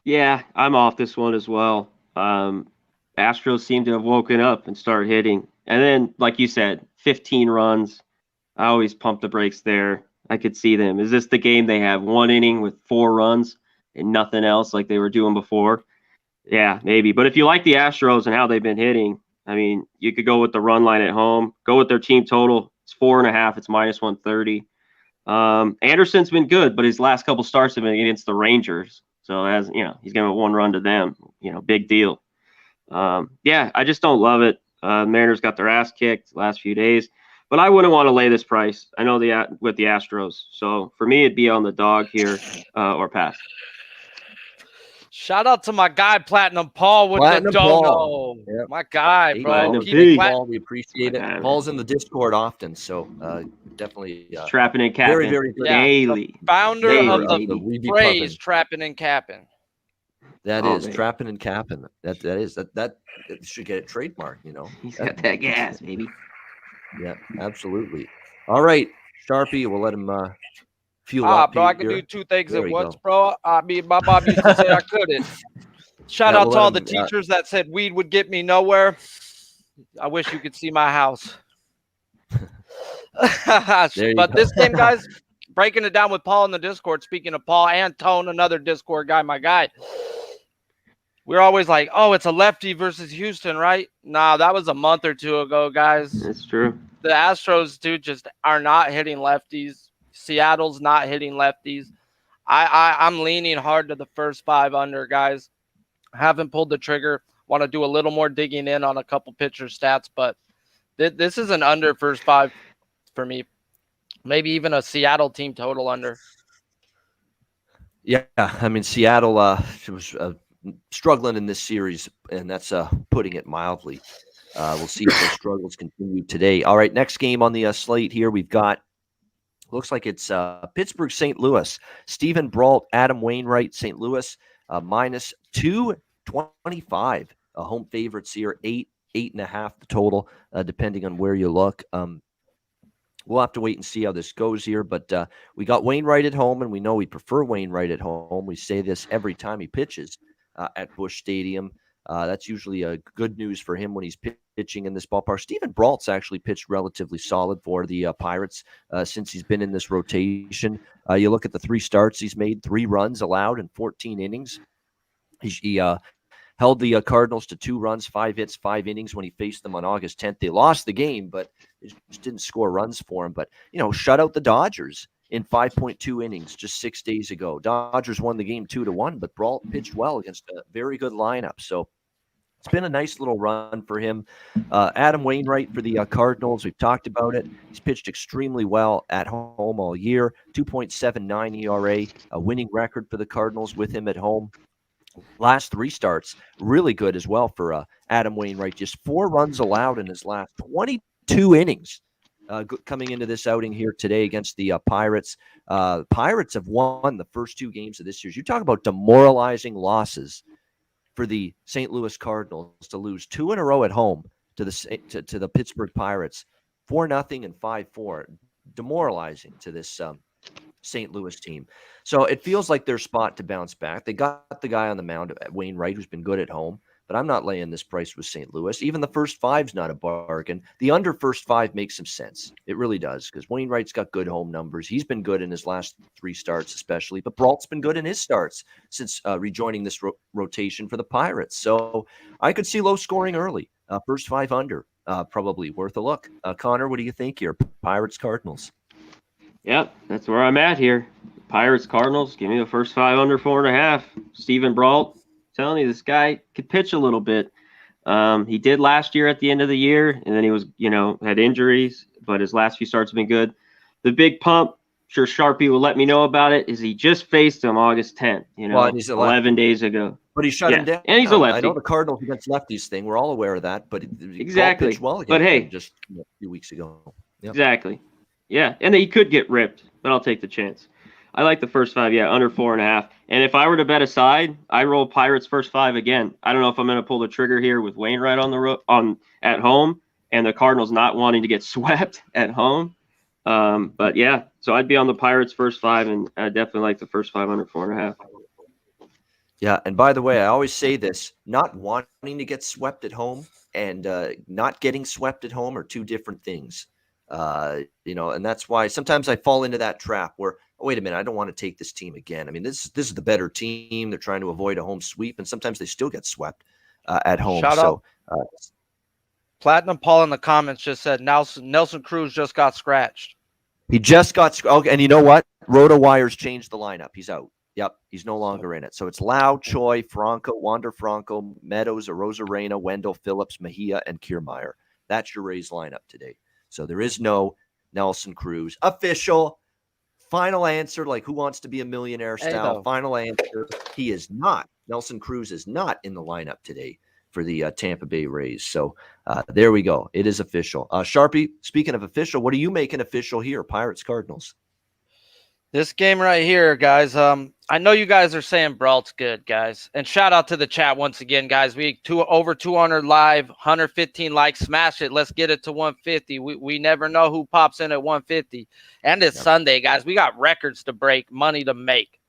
Yeah, I'm off this one as well. Astros seem to have woken up and started hitting. And then, like you said, 15 runs. I always pump the brakes there. I could see them. Is this the game they have one inning with 4 runs and nothing else like they were doing before? Yeah, maybe. But if you like the Astros and how they've been hitting, I mean, you could go with the run line at home. Go with their team total. It's 4.5. It's -130. Anderson's been good, but his last couple starts have been against the Rangers. So as you know, he's giving 1 run to them. Big deal. Yeah, I just don't love it. Mariners got their ass kicked the last few days, but I wouldn't want to lay this price. I know with the Astros. So for me, it'd be on the dog here or pass. Shout out to my guy Platinum Paul with the dono. Yep. My guy, bro. Paul, we appreciate it. Paul's in the Discord often, so definitely trapping and capping. Very, very daily. Founder of the phrase trapping and capping. That is trapping and capping. That should get it trademarked. He's got that gas, baby. Yeah, absolutely. All right, Sharpie, we'll let him fuel up. Bro, I can do 2 things at once, bro. I mean, my mom used to say I couldn't. Shout out to all the teachers that said weed would get me nowhere. I wish you could see my house. But this game, guys, breaking it down with Paul in the Discord. Speaking of Paul and Tone, another Discord guy, my guy. We're always like, oh, it's a lefty versus Houston, right? Nah, that was a month or 2 ago, guys. That's true. The Astros, dude, just are not hitting lefties. Seattle's not hitting lefties. I'm leaning hard to the first 5 under, guys. Haven't pulled the trigger. Want to do a little more digging in on a couple pitcher stats, but this is an under first 5 for me. Maybe even a Seattle team total under. Yeah, I mean, Seattle was struggling in this series, and that's putting it mildly. We'll see if those struggles continue today. All right, next game on the slate here, we've got, looks like it's Pittsburgh, St. Louis. Stephen Brault, Adam Wainwright, St. Louis, -225. Home favorites here, 8.5 the total, depending on where you look. We'll have to wait and see how this goes here, but we got Wainwright at home, and we know we prefer Wainwright at home. We say this every time he pitches at Busch Stadium. That's usually good news for him when he's pitching in this ballpark. Stephen Brault's actually pitched relatively solid for the Pirates since he's been in this rotation. You look at the 3 starts he's made, 3 runs allowed in 14 innings. He held the Cardinals to 2 runs, 5 hits, 5 innings when he faced them on August 10th. They lost the game, but it just didn't score runs for him. But, shut out the Dodgers in 5.2 innings just 6 days ago. Dodgers won the game 2-1, but Brault pitched well against a very good lineup. So it's been a nice little run for him. Adam Wainwright for the Cardinals, we've talked about it. He's pitched extremely well at home all year. 2.79 ERA, a winning record for the Cardinals with him at home. Last 3 starts, really good as well for Adam Wainwright. Just 4 runs allowed in his last 22 innings coming into this outing here today against the Pirates. Pirates have won the first 2 games of this year. You talk about demoralizing losses for the St. Louis Cardinals to lose 2 in a row at home to the Pittsburgh Pirates, 4-0 and 5-4. Demoralizing to this St. Louis team. So it feels like their spot to bounce back. They got the guy on the mound, Wainwright, who's been good at home, but I'm not laying this price with St. Louis. Even the first 5's not a bargain. The under first 5 makes some sense. It really does, because Wainwright's got good home numbers. He's been good in his last 3 starts especially, but Brault's been good in his starts since rejoining this rotation for the Pirates. So I could see low scoring early. First 5 under, probably worth a look. Connor, what do you think here? Pirates, Cardinals. Yep, that's where I'm at here. Pirates, Cardinals. Give me the first 5 under 4.5. Steven Brault, telling you, this guy could pitch a little bit. He did last year at the end of the year, and then he was, had injuries, but his last few starts have been good. The big pump, sure Sharpie will let me know about it, is he just faced him August 10th, he's 11 days ago. But he shut him down. And he's a lefty. I know the Cardinals against lefties thing. We're all aware of that, but exactly. pitched well but hey, just a few weeks ago. Yep. Exactly. Yeah, and he could get ripped, but I'll take the chance. I like the first 5, under 4.5. And if I were to bet a side, I roll Pirates first 5 again. I don't know if I'm going to pull the trigger here with Wainwright at home and the Cardinals not wanting to get swept at home. But yeah, so I'd be on the Pirates first 5, and I definitely like the first 5 under 4.5. Yeah, and by the way, I always say this: not wanting to get swept at home and not getting swept at home are two different things. And that's why sometimes I fall into that trap where, oh, wait a minute, I don't want to take this team again. I mean, this is the better team. They're trying to avoid a home sweep, and sometimes they still get swept at home. Shout out. Platinum Paul in the comments just said Nelson Cruz just got scratched. He just got okay, and you know what? RotoWire's changed the lineup. He's out. Yep, he's no longer in it. So it's Lau, Choi, Franco, Wander Franco, Meadows, Arozarena, Wendell, Phillips, Mejia, and Kiermaier. That's your Rays lineup today. So there is no Nelson Cruz. Official. Final answer, like Who Wants to Be a Millionaire style. Final answer. He is not. Nelson Cruz is not in the lineup today for the Tampa Bay Rays. So there we go. It is official. Sharpie, speaking of official, what are you making official here? Pirates, Cardinals. This game right here, guys. I know you guys are saying Brault's good, guys. And shout out to the chat once again, guys. We over 200 live, 115 likes. Smash it. Let's get it to 150. We never know who pops in at 150. And it's Sunday, guys. We got records to break, money to make.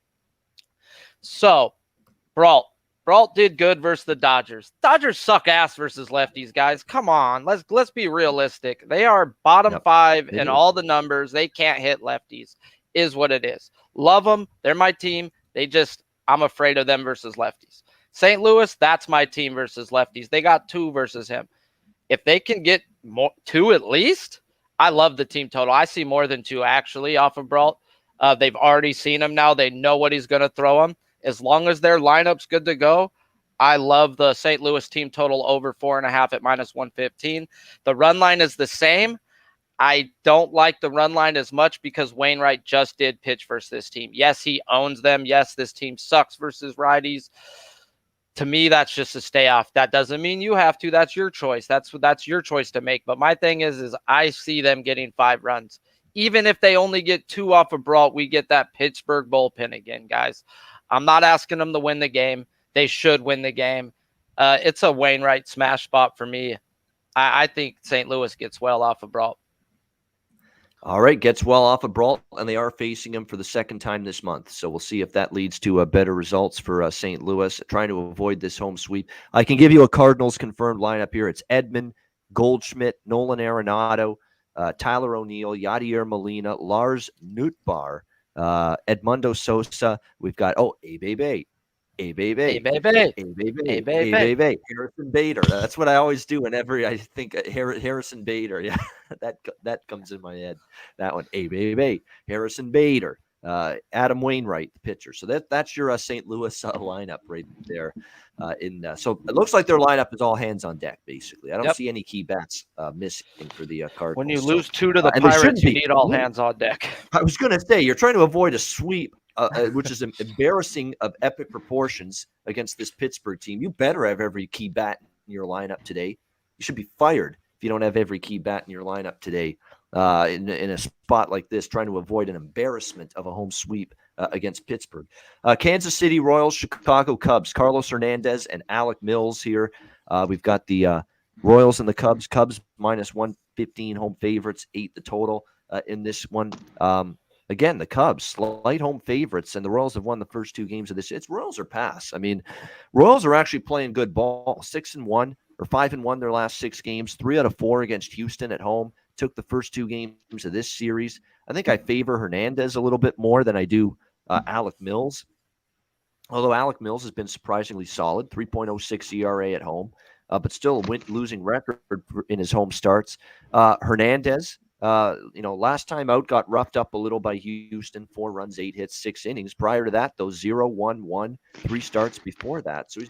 So, Brault did good versus the Dodgers. Dodgers suck ass versus lefties, guys. Come on. Let's be realistic. They are bottom 5 in all the numbers. They can't hit lefties. Is what it is. Love them. They're my team. I'm afraid of them versus lefties. St. Louis, that's my team versus lefties. They got 2 versus him. If they can get 2 at least, I love the team total. I see more than 2 actually off of Brault. They've already seen him now. They know what he's going to throw them. As long as their lineup's good to go, I love the St. Louis team total over 4.5 at -115. The run line is the same. I don't like the run line as much because Wainwright just did pitch versus this team. Yes, he owns them. Yes, this team sucks versus righties. To me, that's just a stay off. That doesn't mean you have to. That's your choice. That's your choice to make. But my thing is I see them getting 5 runs. Even if they only get 2 off of Brault, we get that Pittsburgh bullpen again, guys. I'm not asking them to win the game. They should win the game. It's a Wainwright smash spot for me. I think St. Louis gets well off of Brault. All right, gets well off of Brault, and they are facing him for the second time this month. So we'll see if that leads to better results for St. Louis, trying to avoid this home sweep. I can give you a Cardinals confirmed lineup here. It's Edman, Goldschmidt, Nolan Arenado, Tyler O'Neill, Yadier Molina, Lars Nootbaar, Edmundo Sosa. We've got, Abe, Harrison Bader. That's what I always do whenever I think Harrison Bader. Yeah, that comes in my head. That one, Harrison Bader, Adam Wainwright, the pitcher. So that's your St. Louis lineup right there. So it looks like their lineup is all hands on deck, basically. I don't see any key bats missing for the Cardinals. When you lose 2 to the Pirates, you need all hands on deck. I was going to say, you're trying to avoid a sweep, which is embarrassing of epic proportions against this Pittsburgh team. You better have every key bat in your lineup today. You should be fired if you don't have every key bat in your lineup today in a spot like this, trying to avoid an embarrassment of a home sweep against Pittsburgh. Kansas City Royals, Chicago Cubs, Carlos Hernandez and Alec Mills here. We've got the Royals and the Cubs. Cubs -115 home favorites, 8 the total in this one. Again, the Cubs, slight home favorites, and the Royals have won the first 2 games of this. It's Royals or pass. I mean, Royals are actually playing good ball, 6-1 or 5-1 their last 6 games, 3 out of 4 against Houston at home. Took the first 2 games of this series. I think I favor Hernandez a little bit more than I do Alec Mills. Although Alec Mills has been surprisingly solid, 3.06 ERA at home, but still a losing record in his home starts. Hernandez, Last time out got roughed up a little by Houston, 4 runs, 8 hits, 6 innings. Prior to that, though, 0-1-1, 3 starts before that. So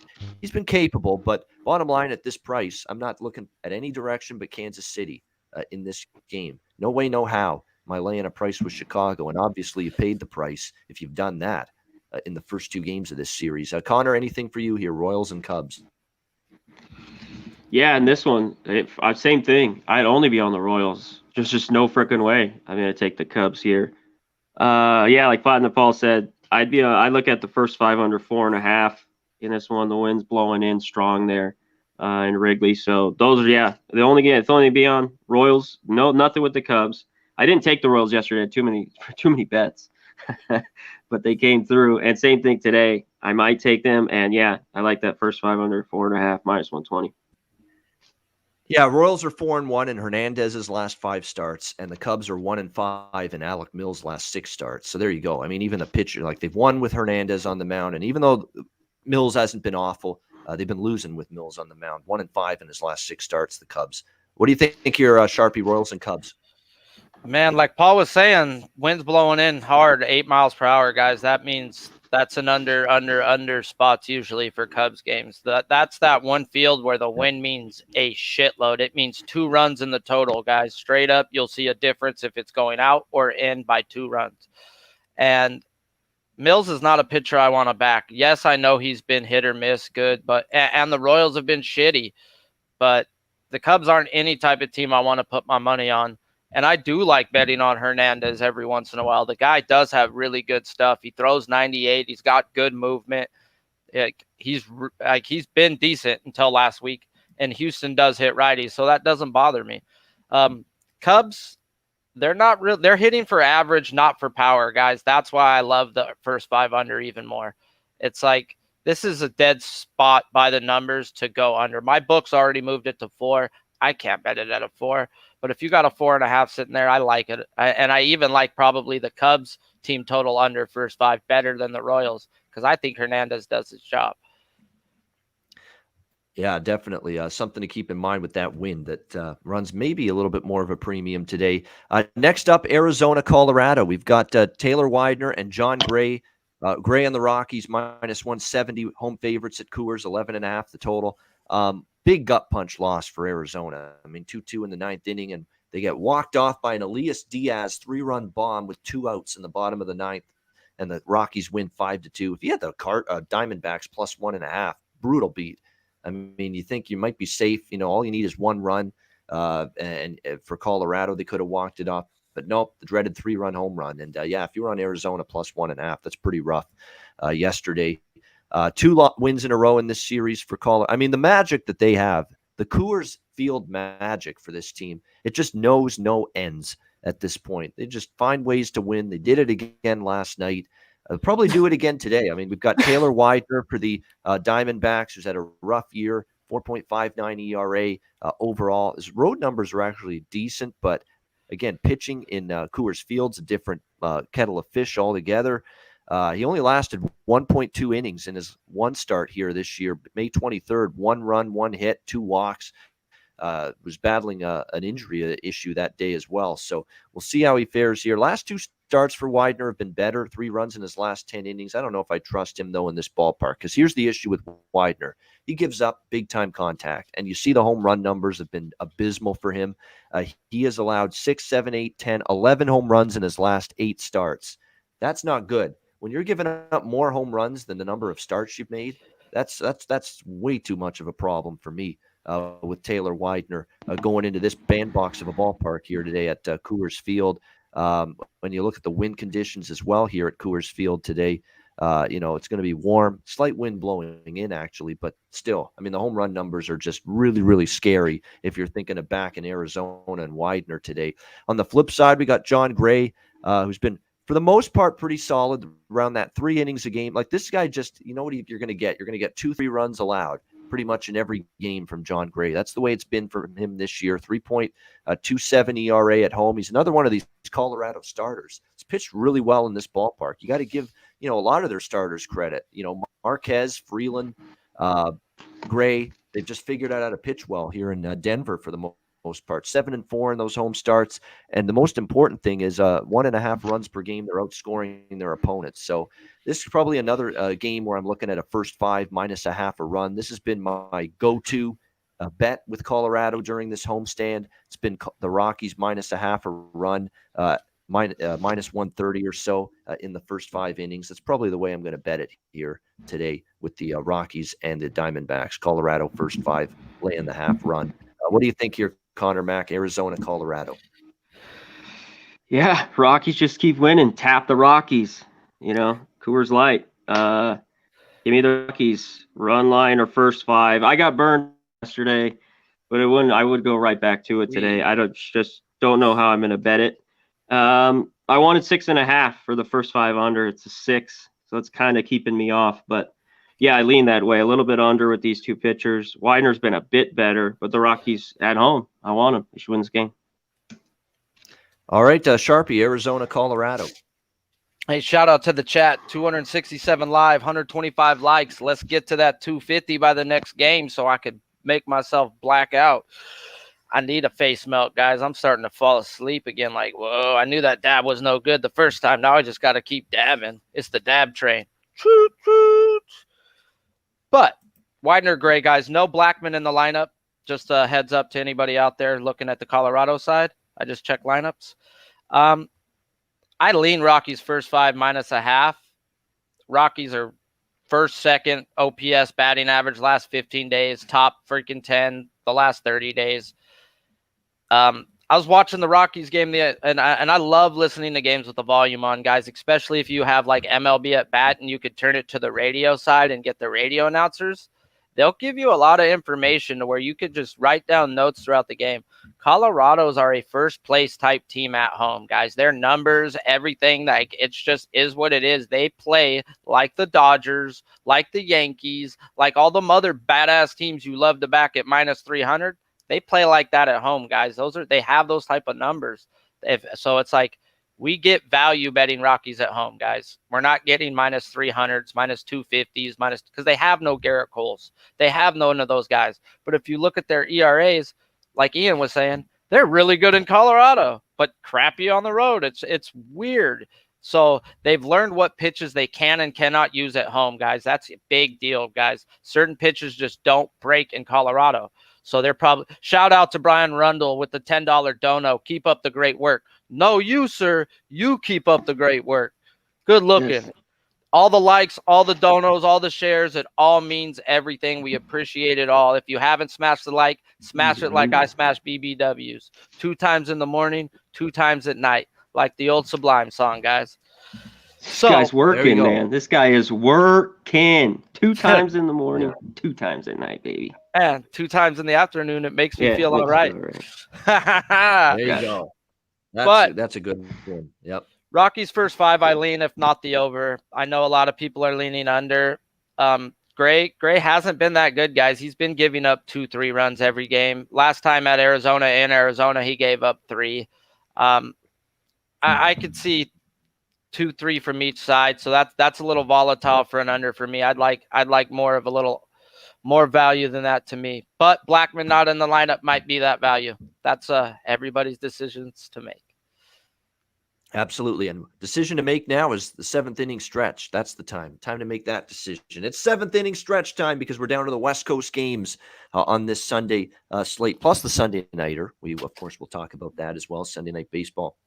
he's been capable. But bottom line, at this price, I'm not looking at any direction but Kansas City in this game. No way, no how. Am I laying a price with Chicago? And obviously, you paid the price if you've done that in the first 2 games of this series. Connor, anything for you here? Royals and Cubs. Yeah, and this one, same thing. I'd only be on the Royals. There's just no freaking way I'm going to take the Cubs here. Yeah, like Flat Nepal said, I look at the first 5 under 4.5 in this one. The wind's blowing in strong there in Wrigley. So those are, the only game. It's only be on Royals. No, nothing with the Cubs. I didn't take the Royals yesterday. I had too many bets, but they came through. And same thing today. I might take them. And yeah, I like that first 5 under 4.5 minus 120. Yeah, Royals are 4-1 in Hernandez's last 5 starts, and the Cubs are 1-5 in Alec Mills' last 6 starts. So there you go. I mean, even the pitcher, like they've won with Hernandez on the mound, and even though Mills hasn't been awful, they've been losing with Mills on the mound. 1-5 in his last 6 starts. The Cubs. What do you think here, Sharpie? Royals and Cubs. Man, like Paul was saying, wind's blowing in hard, 8 miles per hour, guys. That means that's an under spots usually for Cubs games. That's that one field where the wind means a shitload. It means 2 runs in the total, guys. Straight up, you'll see a difference if it's going out or in by 2 runs. And Mills is not a pitcher I want to back. Yes, I know he's been hit or miss good, but and the Royals have been shitty, but the Cubs aren't any type of team I want to put my money on. And I do like betting on Hernandez every once in a while. The guy does have really good stuff. He throws 98. He's got good movement. He's been decent until last week. And Houston does hit righties, so that doesn't bother me. Cubs, they're not real. They're hitting for average, not for power, guys. That's why I love the first 5 under even more. It's like this is a dead spot by the numbers to go under. My book's already moved it to 4. I can't bet it at a 4. But if you got a 4.5 sitting there, I like it. And I even like probably the Cubs team total under first 5 better than the Royals because I think Hernandez does his job. Yeah, definitely. Something to keep in mind with that wind that runs maybe a little bit more of a premium today. Next up, Arizona, Colorado. We've got Taylor Widener and John Gray. Gray and the Rockies minus 170, home favorites at Coors, 11.5 the total. Big gut punch loss for Arizona. I mean, 2-2 in the 9th inning, and they get walked off by an Elias Diaz 3-run bomb with 2 outs in the bottom of the 9th, and the Rockies win 5-2. If you had the Diamondbacks plus 1.5, brutal beat. I mean, you think you might be safe. All you need is 1 run, and for Colorado, they could have walked it off. But nope, the dreaded 3-run home run. And if you were on Arizona plus 1.5, that's pretty rough yesterday. 2 wins in a row in this series for Colorado. I mean, the magic that they have, the Coors Field magic for this team, it just knows no ends at this point. They just find ways to win. They did it again last night. They'll probably do it again today. I mean, we've got Taylor Widener for the Diamondbacks, who's had a rough year, 4.59 ERA overall. His road numbers are actually decent, but again, pitching in Coors Field's a different kettle of fish altogether. He only lasted 1.2 innings in his 1 start here this year. May 23rd, 1 run, 1 hit, 2 walks. Was battling an injury issue that day as well. So we'll see how he fares here. Last 2 starts for Widener have been better. 3 runs in his last 10 innings. I don't know if I trust him, though, in this ballpark, because here's the issue with Widener. He gives up big-time contact, and you see the home run numbers have been abysmal for him. He has allowed 6, 7, 8, 10, 11 home runs in his last 8 starts. That's not good. When you're giving up more home runs than the number of starts you've made, that's way too much of a problem for me with Taylor Widener going into this bandbox of a ballpark here today at Coors Field. When you look at the wind conditions as well here at Coors Field today, it's going to be warm, slight wind blowing in actually, but still, I mean, the home run numbers are just really, really scary if you're thinking of back in Arizona and Widener today. On the flip side, we got John Gray, who's been, for the most part, pretty solid around that 3 innings a game. Like this guy just, you know what you're going to get? You're going to get 2-3 runs allowed pretty much in every game from John Gray. That's the way it's been for him this year. 3.27 ERA at home. He's another one of these Colorado starters. He's pitched really well in this ballpark. You got to give, a lot of their starters credit. Marquez, Freeland, Gray, they've just figured out how to pitch well here in Denver for the most part. 7-4 in those home starts. And the most important thing is 1.5 runs per game. They're outscoring their opponents. So this is probably another game where I'm looking at a first 5 minus a half a run. This has been my go-to bet with Colorado during this homestand. It's been the Rockies minus a half a run, minus 130 or so in the first 5 innings. That's probably the way I'm going to bet it here today with the Rockies and the Diamondbacks. Colorado first 5, laying the half run. What do you think here, Conor Mac, Arizona, Colorado? Yeah, Rockies just keep winning. Tap the Rockies. Coors Light. Give me the Rockies run line or first 5. I got burned yesterday, but I would go right back to it today. I just don't know how I'm going to bet it. I wanted 6.5 for the first 5 under. It's a 6, so it's kind of keeping me off. But yeah, I lean that way. A little bit under with these two pitchers. Widener's been a bit better, but the Rockies at home, I want them. They should win this game. All right, Sharpie, Arizona, Colorado. Hey, shout out to the chat. 267 live, 125 likes. Let's get to that 250 by the next game so I could make myself black out. I need a face melt, guys. I'm starting to fall asleep again. Like, whoa, I knew that dab was no good the first time. Now I just got to keep dabbing. It's the dab train. Choot, choot. But Widener, Gray, guys, no Blackman in the lineup. Just a heads up to anybody out there looking at the Colorado side. I just checked lineups. I lean Rockies first 5 minus a half. Rockies are first, second OPS batting average last 15 days, top freaking 10 the last 30 days. I was watching the Rockies game, and I love listening to games with the volume on, guys, especially if you have like MLB at bat and you could turn it to the radio side and get the radio announcers. They'll give you a lot of information to where you could just write down notes throughout the game. Colorado's are a first place type team at home, guys. Their numbers, everything, like it's just is what it is. They play like the Dodgers, like the Yankees, like all the other badass teams you love to back at minus 300. They play like that at home, guys. They have those type of numbers. So it's like we get value betting Rockies at home, guys. We're not getting minus 300s, minus 250s, because they have no Garrett Coles. They have none of those guys. But if you look at their ERAs, like Ian was saying, they're really good in Colorado, but crappy on the road. It's weird. So they've learned what pitches they can and cannot use at home, guys. That's a big deal, guys. Certain pitches just don't break in Colorado. So they're probably – shout out to Brian Rundle with the $10 dono. Keep up the great work. No, you, sir. You keep up the great work. Good looking. Yes. All the likes, all the donos, all the shares, it all means everything. We appreciate it all. If you haven't smashed the like, smash it like I smash BBWs. 2 times in the morning, 2 times at night, like the old Sublime song, guys. So, this guy's working, man. This guy is working 2 times in the morning, 2 times at night, baby. And 2 times in the afternoon, it makes me feel all right. There you go. That's a good one. Yep. Rockies first 5, I lean, if not the over. I know a lot of people are leaning under. Gray hasn't been that good, guys. He's been giving up 2-3 runs every game. Last time at Arizona, he gave up 3. I could see 2-3 from each side, so that's a little volatile for an under for me. I'd like more of a little more value than that to me. But Blackman not in the lineup might be that value. That's everybody's decisions to make. Absolutely. And decision to make now is the 7th inning stretch. That's the time to make that decision. It's 7th inning stretch time because we're down to the West Coast games on this Sunday slate, plus the Sunday nighter. We, of course, will talk about that as well, Sunday Night Baseball.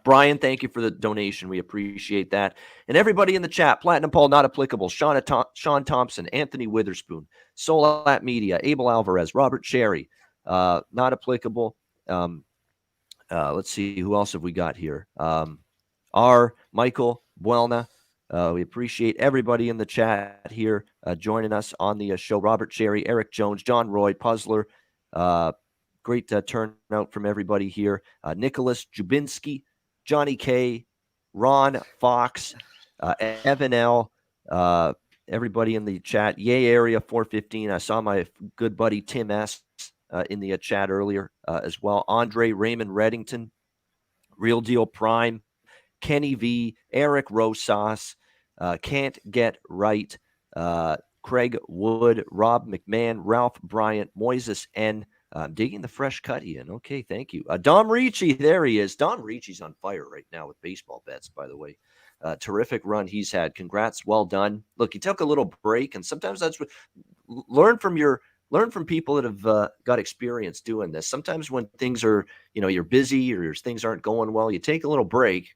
Brian, thank you for the donation. We appreciate that. And everybody in the chat, Platinum Paul, not applicable, Sean Thompson, Anthony Witherspoon, Solat Media, Abel Alvarez, Robert Sherry, not applicable. Let's see, who else have we got here? Michael Buelna. We appreciate everybody in the chat here joining us on the show. Robert Sherry, Eric Jones, John Roy, Puzzler. Great turnout from everybody here. Nicholas Jubinski, Johnny K, Ron Fox, Evan L, everybody in the chat. Yay Area 415. I saw my good buddy Tim S in the chat earlier as well. Andre Raymond Reddington, Real Deal Prime, Kenny V, Eric Rosas, Can't Get Right, Craig Wood, Rob McMahon, Ralph Bryant, Moises N, Digging the fresh cut in. Okay, thank you. Dom Ricci, there he is. Dom Ricci's on fire right now with baseball bets, by the way. Terrific run he's had. Congrats, well done. Look, he took a little break, and sometimes that's what learn from people that have got experience doing this. Sometimes when things are, you're busy or things aren't going well, you take a little break,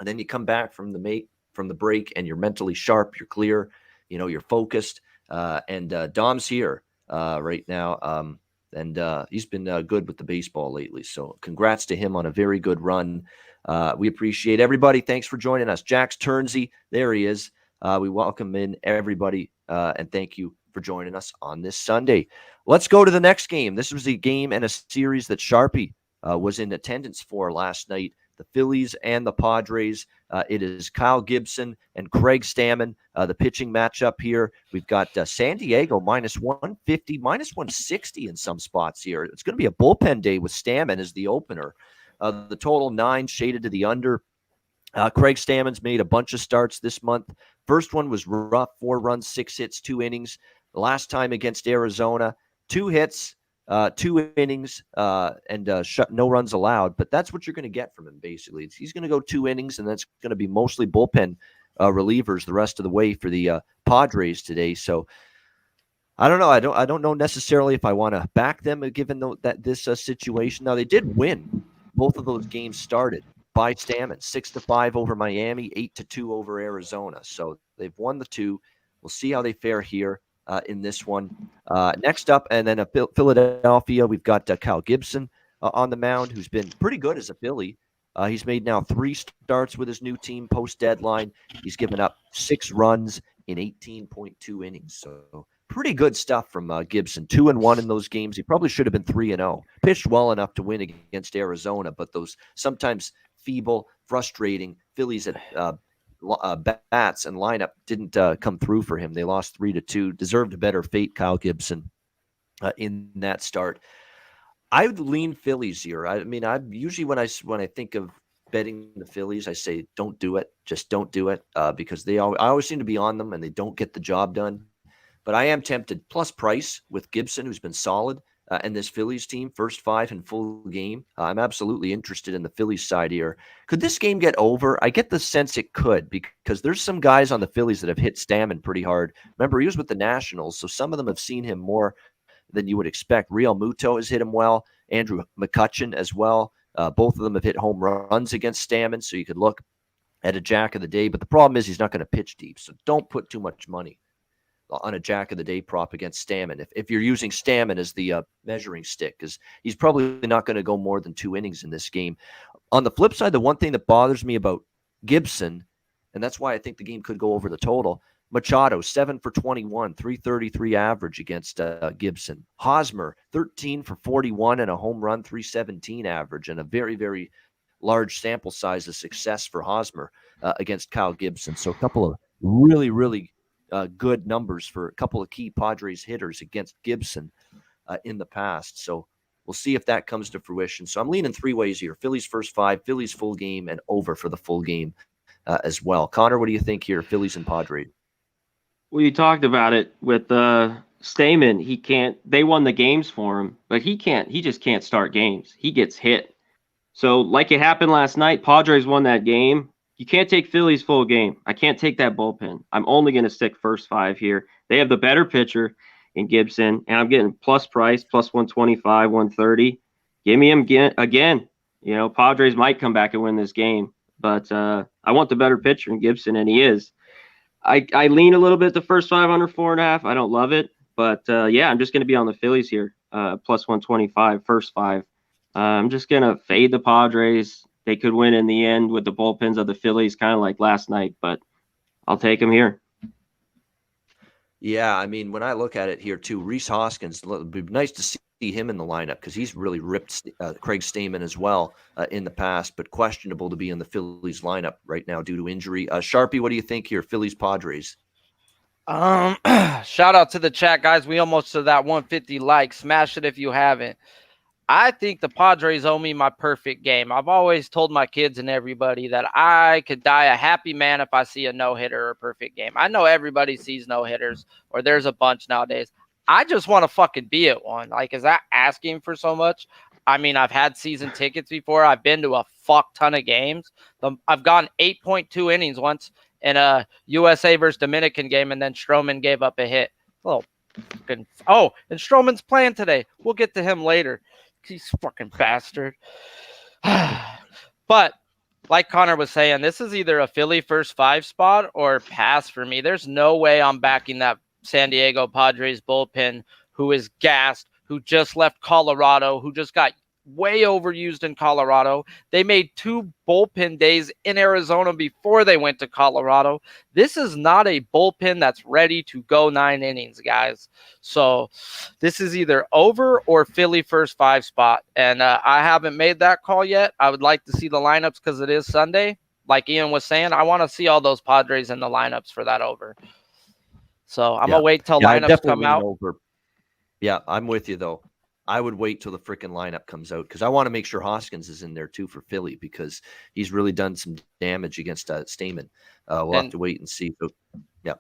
and then you come back from the break, and you're mentally sharp, you're clear, you're focused. And Dom's here right now. And he's been good with the baseball lately. So congrats to him on a very good run. We appreciate everybody. Thanks for joining us. Jax Turnsey, there he is. We welcome in everybody, and thank you for joining us on this Sunday. Let's go to the next game. This was a game and a series that Sharpie was in attendance for last night. The Phillies and the Padres. It is Kyle Gibson and Craig Stammen, the pitching matchup here. We've got San Diego minus 150, minus 160 in some spots here. It's going to be a bullpen day with Stammen as the opener. The total 9 shaded to the under. Craig Stammen's made a bunch of starts this month. First one was rough, 4 runs, 6 hits, 2 innings. The last time against Arizona, 2 hits, 2 innings, and no runs allowed. But that's what you're going to get from him, basically. He's going to go 2 innings, and that's going to be mostly bullpen relievers the rest of the way for the Padres today. So I don't know. I don't know necessarily if I want to back them given this situation. Now, they did win. Both of those games started by Stammen, 6-5 over Miami, 8-2 over Arizona. So they've won the 2. We'll see how they fare here in this one. Next up, and then Philadelphia, we've got Kyle Gibson on the mound, who's been pretty good as a Philly. He's made now 3 starts with his new team post-deadline. He's given up 6 runs in 18.2 innings. So pretty good stuff from Gibson. 2-1 in those games. He probably should have been 3-0. Pitched well enough to win against Arizona, but those sometimes feeble, frustrating Phillies at bats and lineup didn't come through for him. They lost 3-2. Deserved a better fate, Kyle Gibson, in that start. I would lean Phillies here. I mean, I usually when I think of betting the Phillies, I say don't do it. Just don't do it because I always seem to be on them and they don't get the job done. But I am tempted. Plus price with Gibson, who's been solid, and this Phillies team, first 5 in full game. I'm absolutely interested in the Phillies side here. Could this game get over? I get the sense it could because there's some guys on the Phillies that have hit Stammen pretty hard. Remember, he was with the Nationals, so some of them have seen him more than you would expect. Real Muto has hit him well. Andrew McCutchen as well. Both of them have hit home runs against Stammen, so you could look at a jack of the day. But the problem is he's not going to pitch deep, so don't put too much money on a jack of the day prop against Stammen. If you're using Stammen as the measuring stick, because he's probably not going to go more than 2 innings in this game. On the flip side, the one thing that bothers me about Gibson, and that's why I think the game could go over the total, Machado, 7 for 21, 333 average against Gibson. Hosmer, 13 for 41 and a home run, 317 average, and a very, very large sample size of success for Hosmer against Kyle Gibson. So a couple of really, really good numbers for a couple of key Padres hitters against Gibson in the past. So we'll see if that comes to fruition. So I'm leaning 3 ways here. Phillies first 5, Phillies full game, and over for the full game as well. Connor, what do you think here, Phillies and Padres? Well, you talked about it with Stammen. They won the games for him, but he just can't start games. He gets hit. So like it happened last night, Padres won that game. You can't take Phillies full game. I can't take that bullpen. I'm only going to stick first 5 here. They have the better pitcher in Gibson, and I'm getting plus price, plus 125, 130. Give me him again. Padres might come back and win this game, but I want the better pitcher in Gibson, and he is. I lean a little bit the first 5 under 4.5. I don't love it, but yeah, I'm just going to be on the Phillies here, plus 125, first 5. I'm just going to fade the Padres. They could win in the end with the bullpens of the Phillies, kind of like last night, but I'll take them here. Yeah, I mean, when I look at it here too, Rhys Hoskins, it would be nice to see him in the lineup because he's really ripped Craig Stammen as well in the past, but questionable to be in the Phillies lineup right now due to injury. Sharpie, what do you think here, Phillies Padres? Shout out to the chat, guys. We almost to that 150 likes. Smash it if you haven't. I think the Padres owe me my perfect game. I've always told my kids and everybody that I could die a happy man if I see a no-hitter or a perfect game. I know everybody sees no-hitters, or there's a bunch nowadays. I just want to fucking be at one. Like, is that asking for so much? I mean, I've had season tickets before. I've been to a fuck ton of games. I've gone 8.2 innings once in a USA versus Dominican game, and then Stroman gave up a hit. Oh, fucking. Oh, and Stroman's playing today. We'll get to him later. He's fucking bastard. But like Connor was saying, this is either a Philly first 5 spot or pass for me. There's no way I'm backing that San Diego Padres bullpen who is gassed, who just left Colorado, who just got way overused in Colorado. They made 2 bullpen days in Arizona before they went to Colorado. This is not a bullpen that's ready to go 9 innings, guys. So this is either over or Philly first 5 spot. And I haven't made that call yet. I would like to see the lineups because it is Sunday. Like Ian was saying, I want to see all those Padres in the lineups for that over. So I'm going to wait till lineups come out. Over. Yeah, I'm with you, though. I would wait till the freaking lineup comes out because I want to make sure Hoskins is in there, too, for Philly because he's really done some damage against Stamen. We'll have to wait and see. So, yeah.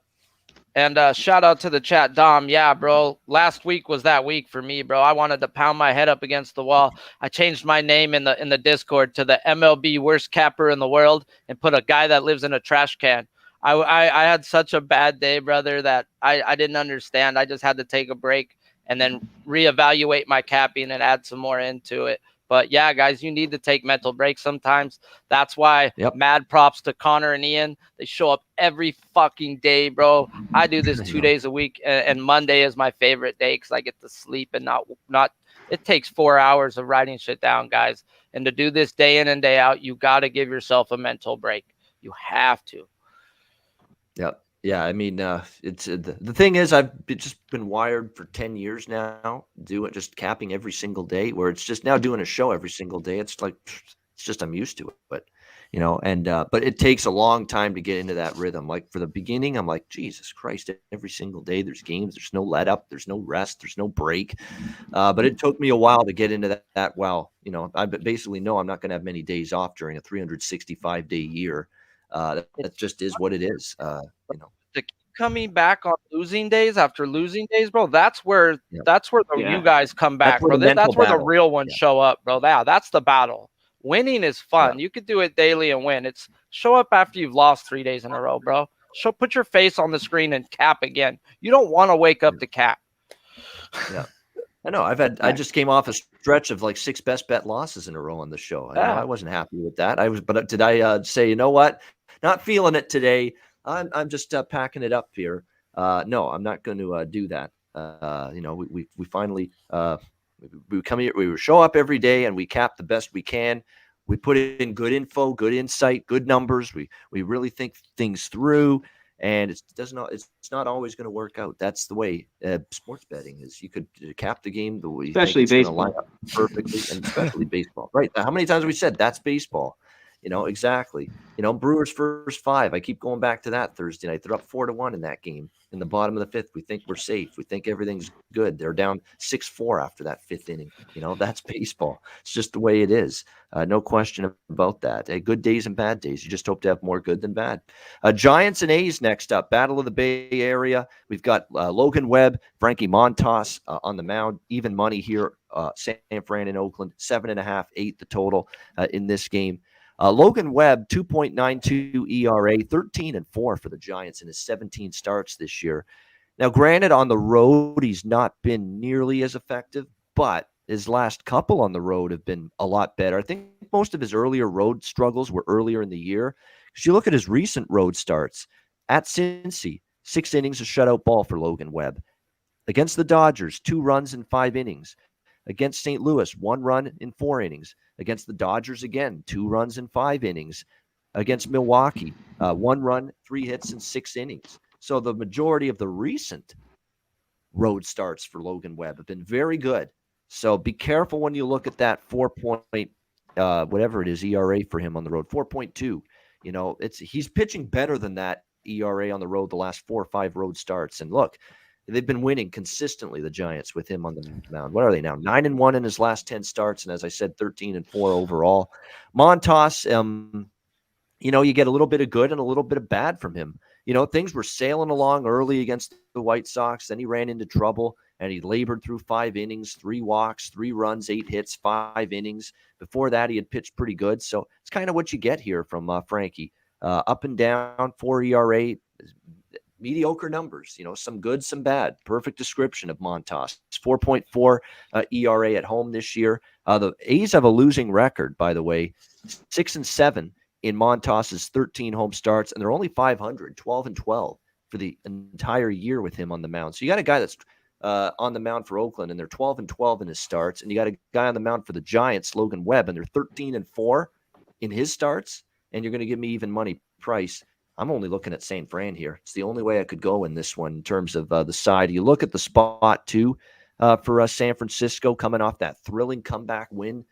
And shout out to the chat, Dom. Yeah, bro. Last week was that week for me, bro. I wanted to pound my head up against the wall. I changed my name in the Discord to the MLB worst capper in the world and put a guy that lives in a trash can. I had such a bad day, brother, that I didn't understand. I just had to take a break and then reevaluate my capping and add some more into it. But yeah, guys, you need to take mental breaks sometimes. That's why mad props to Connor and Ian. They show up every fucking day, bro. I do this 2 days a week, and Monday is my favorite day because I get to sleep and not. It takes 4 hours of writing shit down, guys. And to do this day in and day out, you got to give yourself a mental break. You have to. Yeah, I mean, it's the thing is, I've just been wired for 10 years now, just capping every single day. Where it's just now doing a show every single day. It's like it's just I'm used to it, but but it takes a long time to get into that rhythm. Like for the beginning, I'm like, Jesus Christ, every single day there's games, there's no let up, there's no rest, there's no break. But it took me a while to get into that. Well, I basically know I'm not going to have many days off during a 365-day year. That just is what it is. To keep coming back on losing days after losing days, bro. That's where you guys come back, bro. That's where the real ones show up, bro. That's the battle. Winning is fun. You could do it daily and win. It's show up after you've lost 3 days in a row, bro. Put your face on the screen and cap again. You don't want to wake up to cap. Yeah. I know. I just came off a stretch of like 6 best bet losses in a row on the show. I wasn't happy with that. But did I say, you know what? Not feeling it today. I'm just packing it up here. No, I'm not going to do that. We finally we come here. We show up every day and we cap the best we can. We put in good info, good insight, good numbers. We really think things through. And it's not always going to work out. That's the way sports betting is. You could cap the game the way you especially think it's baseball line up perfectly, and especially baseball. Right? How many times have we said that's baseball? Exactly. Brewers first 5. I keep going back to that Thursday night. They're up 4-1 in that game. In the bottom of the 5th, we think we're safe. We think everything's good. They're down 6-4 after that 5th inning. That's baseball. It's just the way it is. No question about that. Good days and bad days. You just hope to have more good than bad. Giants and A's next up. Battle of the Bay Area. We've got Logan Webb, Frankie Montas on the mound. Even money here. San Fran and Oakland. 7.5, 8 the total in this game. Logan Webb, 2.92 ERA, 13-4 for the Giants in his 17 starts this year. Now, granted, on the road, he's not been nearly as effective, but his last couple on the road have been a lot better. I think most of his earlier road struggles were earlier in the year. Because you look at his recent road starts at Cincy, 6 innings of shutout ball for Logan Webb. Against the Dodgers, 2 runs in 5 innings. Against St. Louis, 1 run in 4 innings. Against the Dodgers, again, 2 runs in 5 innings. Against Milwaukee, 1 run, 3 hits in 6 innings. So the majority of the recent road starts for Logan Webb have been very good. So be careful when you look at that 4 point, whatever it is, ERA for him on the road, 4.2. He's pitching better than that ERA on the road the last 4 or 5 road starts. And look, they've been winning consistently, the Giants, with him on the mound. What are they now? 9-1 in his last 10 starts. And as I said, 13-4 overall. Montas, you get a little bit of good and a little bit of bad from him. Things were sailing along early against the White Sox. Then he ran into trouble. and he labored through 5 innings, 3 walks, 3 runs, 8 hits, 5 innings. Before that, he had pitched pretty good. So it's kind of what you get here from Frankie. Up and down, 4 ERA, mediocre numbers, some good, some bad. Perfect description of Montas. 4.4 ERA at home this year. The A's have a losing record, by the way, 6-7 in Montas's 13 home starts, and they're only 500, 12-12 for the entire year with him on the mound. So you got a guy that's on the mound for Oakland, and they're 12-12 in his starts, and you got a guy on the mound for the Giants, Logan Webb, and they're 13-4 in his starts, and you're going to give me even money price. I'm only looking at St. Fran here. It's the only way I could go in this one in terms of the side. You look at the spot, too, for San Francisco, coming off that thrilling comeback win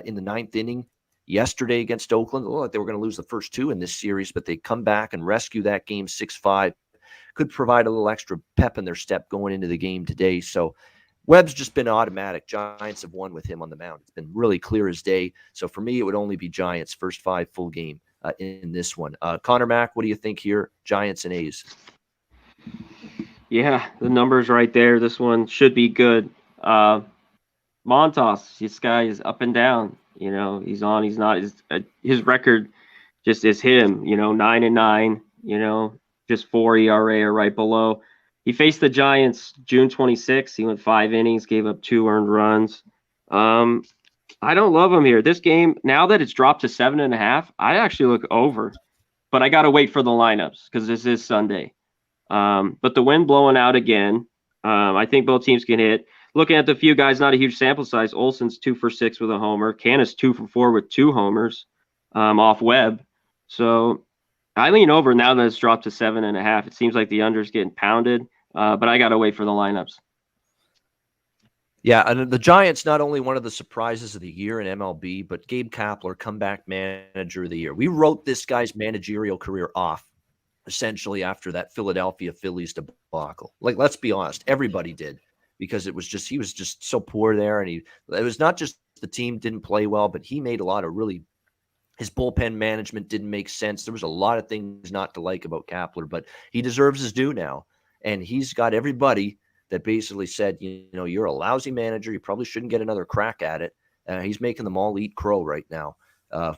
in the 9th inning yesterday against Oakland. It looked like they were going to lose the first 2 in this series, but they come back and rescue that game 6-5. Could provide a little extra pep in their step going into the game today. So Webb's just been automatic. Giants have won with him on the mound. It's been really clear as day. So for me, it would only be Giants first 5 full game in this one. Conor Mac, what do you think here? Giants and A's. Yeah, the numbers right there. This one should be good. Montas, this guy is up and down. He's on, he's not. His record just is him. 9-9. Just 4 ERA or right below. He faced the Giants June 26th. He went 5 innings, gave up 2 earned runs. I don't love him here. This game, now that it's dropped to 7.5, I actually look over. But I got to wait for the lineups because this is Sunday. But the wind blowing out again. I think both teams can hit. Looking at the few guys, not a huge sample size. Olsen's 2 for 6 with a homer. Canna's 2 for 4 with 2 homers off Webb. So I lean over now that it's dropped to 7.5. It seems like the under's getting pounded, but I got to wait for the lineups. Yeah, and the Giants, not only one of the surprises of the year in MLB, but Gabe Kapler, comeback manager of the year. We wrote this guy's managerial career off, essentially, after that Philadelphia Phillies debacle. Like, let's be honest, everybody did, because he was just so poor there, and it was not just the team didn't play well, but he made a lot of his bullpen management didn't make sense. There was a lot of things not to like about Kapler, but he deserves his due now. And he's got everybody that basically said, you're a lousy manager. You probably shouldn't get another crack at it. He's making them all eat crow right now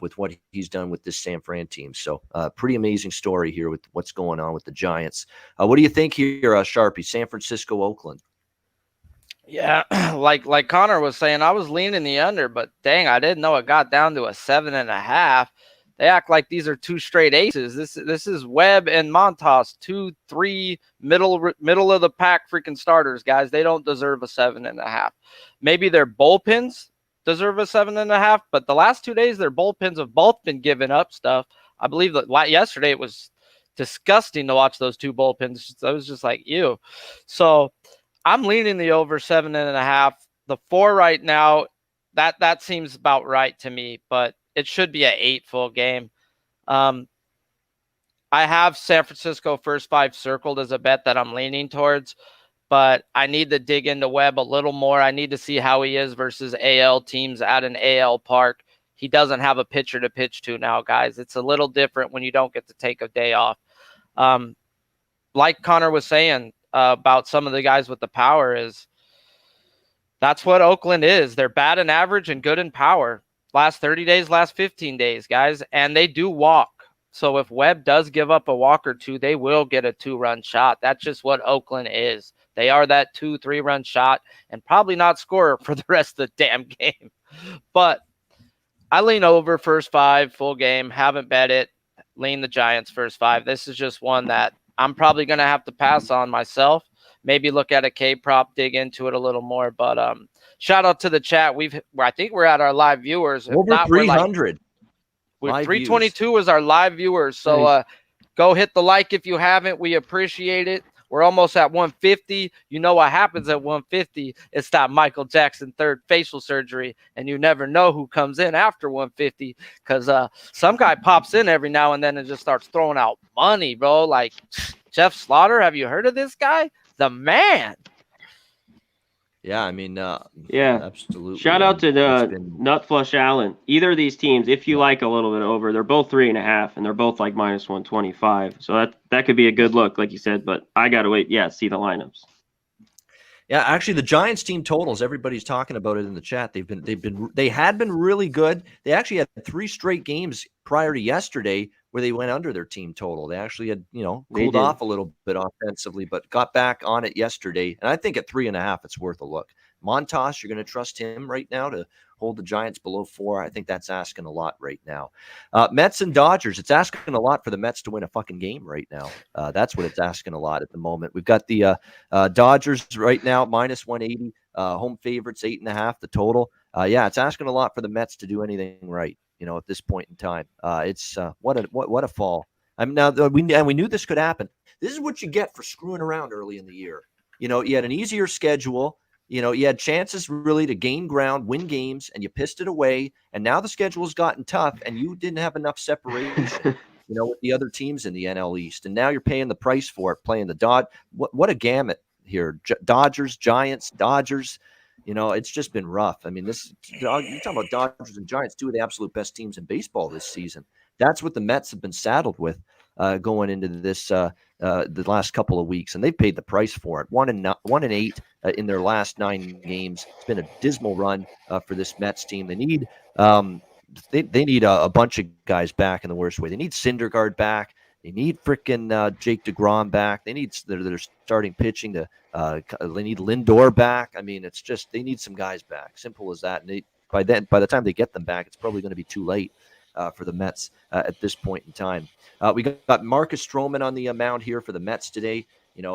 with what he's done with this San Fran team. So pretty amazing story here with what's going on with the Giants. What do you think here, Sharpie, San Francisco, Oakland? Yeah, like Connor was saying, I was leaning the under, but dang, I didn't know it got down to a 7.5. They act like these are 2 straight aces. This is Webb and Montas, 2-3 middle of the pack freaking starters, guys. They don't deserve a 7.5. Maybe their bullpens deserve a 7.5, but the last 2 days their bullpens have both been giving up stuff. I believe that yesterday it was disgusting to watch those 2 bullpens. I was just like, ew. So I'm leaning the over 7.5. The 4 right now, that seems about right to me, but it should be an 8 full game. I have San Francisco first 5 circled as a bet that I'm leaning towards, but I need to dig into Webb a little more. I need to see how he is versus AL teams at an AL park. He doesn't have a pitcher to pitch to now, guys. It's a little different when you don't get to take a day off. Like Connor was saying, about some of the guys with the power, is that's what Oakland is. They're bad in average and good in power. Last 30 days, last 15 days, guys, and they do walk. So if Webb does give up a walk or 2, they will get a 2-run shot. That's just what Oakland is. They are that 2-3-run shot and probably not score for the rest of the damn game. But I lean over first 5 full game. Haven't bet it. Lean the Giants first 5. This is just one that I'm probably going to have to pass on myself. Maybe look at a K-prop, dig into it a little more. But shout out to the chat. I think we're at our live viewers. Over 300. We're 322 is our live viewers. So go hit the like if you haven't. We appreciate it. We're almost at 150. You know what happens at 150? It's that Michael Jackson 3rd facial surgery, and you never know who comes in after 150 because some guy pops in every now and then and just starts throwing out money, bro. Like Jeff Slaughter. Have you heard of this guy? The man. Yeah, I mean, yeah, absolutely. Shout out to the Nutflush Allen. Either of these teams, if you like a little bit over, they're both 3.5, and they're both like -125. So that could be a good look, like you said. But I gotta wait. Yeah, see the lineups. Yeah, actually, the Giants team totals. Everybody's talking about it in the chat. They had been really good. They actually had 3 straight games prior to yesterday where they went under their team total. They actually had cooled off a little bit offensively, but got back on it yesterday. And I think at 3.5, it's worth a look. Montas, you're going to trust him right now to hold the Giants below 4. I think that's asking a lot right now. Mets and Dodgers. It's asking a lot for the Mets to win a fucking game right now. That's what it's asking a lot at the moment. We've got the Dodgers right now minus 180. Home favorites 8.5. The total. It's asking a lot for the Mets to do anything right. At this point in time, it's what a fall. We knew this could happen. This is what you get for screwing around early in the year. You had an easier schedule. You had chances really to gain ground, win games, and you pissed it away. And now the schedule's gotten tough, and you didn't have enough separation, with the other teams in the NL East. And now you're paying the price for it, playing the Dodgers. What a gamut here. Dodgers, Giants, Dodgers. It's just been rough. I mean, you're talking about Dodgers and Giants, 2 of the absolute best teams in baseball this season. That's what the Mets have been saddled with going into this the last couple of weeks, and they've paid the price for it. 1-8 in their last 9 games. It's been a dismal run for this Mets team. They need they need a bunch of guys back in the worst way. They need Syndergaard back. They need freaking Jake DeGrom back. They need their starting pitching to. They need Lindor back. I mean, it's just they need some guys back. Simple as that. And by the time they get them back, it's probably going to be too late for the Mets at this point in time. We got Marcus Stroman on the mound here for the Mets today.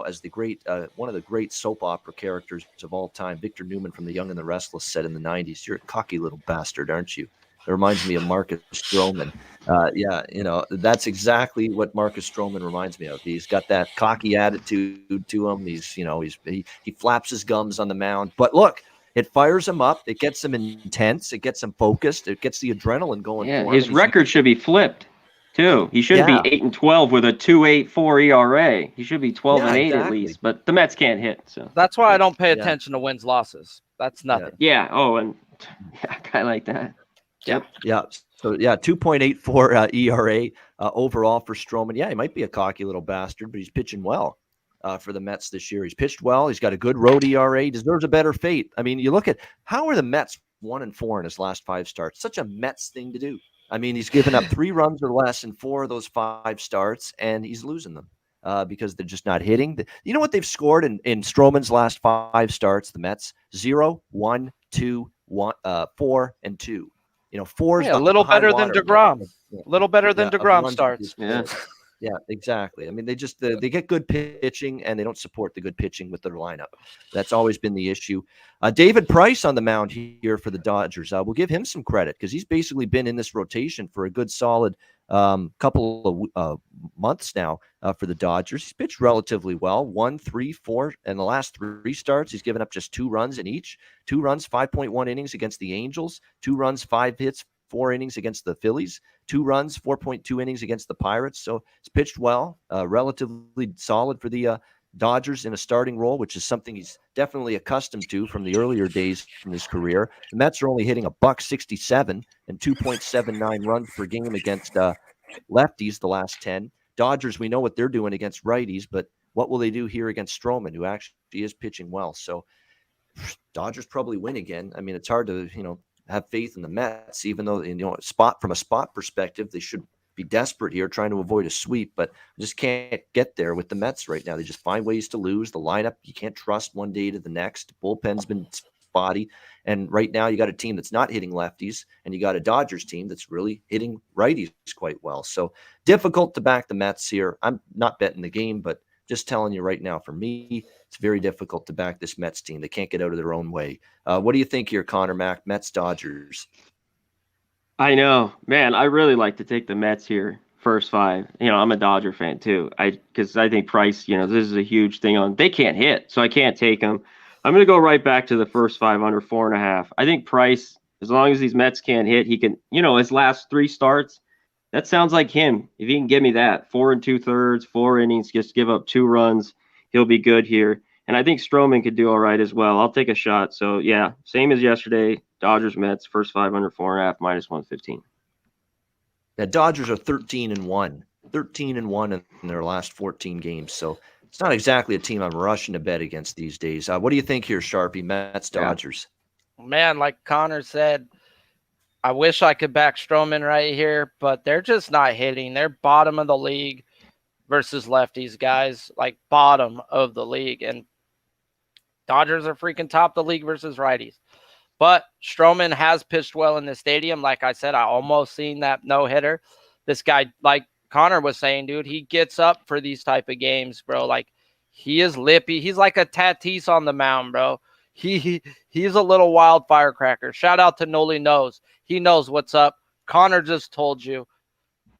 As the great one of the great soap opera characters of all time, Victor Newman from The Young and the Restless said in the 90s, "You're a cocky little bastard, aren't you?" It reminds me of Marcus Stroman. That's exactly what Marcus Stroman reminds me of. He's got that cocky attitude to him. He flaps his gums on the mound. But look, it fires him up. It gets him intense. It gets him focused. It gets the adrenaline going. Yeah, his record should be flipped too. He shouldn't be 8-12 with a 2.84 ERA. He should be 12-8 at least. But the Mets can't hit, so that's why I don't pay attention to wins losses. That's nothing. Yeah. Oh, and a guy like that. Yep. Yeah. So 2.84 ERA overall for Stroman. Yeah, he might be a cocky little bastard, but he's pitching well for the Mets this year. He's pitched well. He's got a good road ERA. He deserves a better fate. I mean, you look at how are the Mets 1-4 in his last 5 starts? Such a Mets thing to do. I mean, he's given up 3 runs or less in 4 of those 5 starts, and he's losing them because they're just not hitting. You know what they've scored in Stroman's last 5 starts? The Mets 0, 1, 2, 1, 4, and 2. 4 is a little better than DeGrom. A little better than DeGrom starts. Yeah, exactly. I mean, they get good pitching, and they don't support the good pitching with their lineup. That's always been the issue. David Price on the mound here for the Dodgers. We'll give him some credit because he's basically been in this rotation for a good solid couple of months now for the Dodgers. He's pitched relatively well. 1, 3, 4, and the last 3 starts, he's given up just 2 runs in each. 2 runs, 5.1 innings against the Angels. 2 runs, 5 hits, 4 innings against the Phillies. 2 runs, 4.2 innings against the Pirates. So it's pitched well, relatively solid for the Dodgers in a starting role, which is something he's definitely accustomed to from the earlier days in his career. The Mets are only hitting $167 and 2.79 runs per game against lefties the last 10. Dodgers, we know what they're doing against righties, but what will they do here against Stroman, who actually is pitching well? So Dodgers probably win again. I mean, it's hard to, have faith in the Mets, even though, from a spot perspective, they should be desperate here trying to avoid a sweep, but just can't get there with the Mets right now. They just find ways to lose. The lineup, you can't trust one day to the next. Bullpen's been spotty. And right now you got a team that's not hitting lefties, and you got a Dodgers team that's really hitting righties quite well. So difficult to back the Mets here. I'm not betting the game, but just telling you right now, for me, it's very difficult to back this Mets team. They can't get out of their own way. What do you think here, Conor Mac? Mets, Dodgers. I know, man. I really like to take the Mets here, first 5. I'm a Dodger fan too. Because I think Price, this is a huge thing they can't hit, so I can't take them. I'm going to go right back to the first 5 under 4.5. I think Price, as long as these Mets can't hit, he can. His last 3 starts. That sounds like him. If he can give me that 4 2/3, 4 innings, just give up 2 runs, he'll be good here. And I think Stroman could do all right as well. I'll take a shot. So yeah, same as yesterday. Dodgers, Mets, first 5 under 4.5, minus 115. The Dodgers are 13-1, 13-1 in their last 14 games. So it's not exactly a team I'm rushing to bet against these days. What do you think here, Sharpie? Mets, Dodgers. Man, like Connor said, I wish I could back Stroman right here, but they're just not hitting. They're bottom of the league versus lefties, guys. Like bottom of the league. And Dodgers are freaking top of the league versus righties. But Stroman has pitched well in the stadium. Like I said, I almost seen that no-hitter. This guy, like Connor was saying, dude, he gets up for these type of games, bro. Like, he is lippy. He's like a Tatis on the mound, bro. He's a little wild firecracker. Shout out to Noli Knows. He knows what's up. Connor just told you.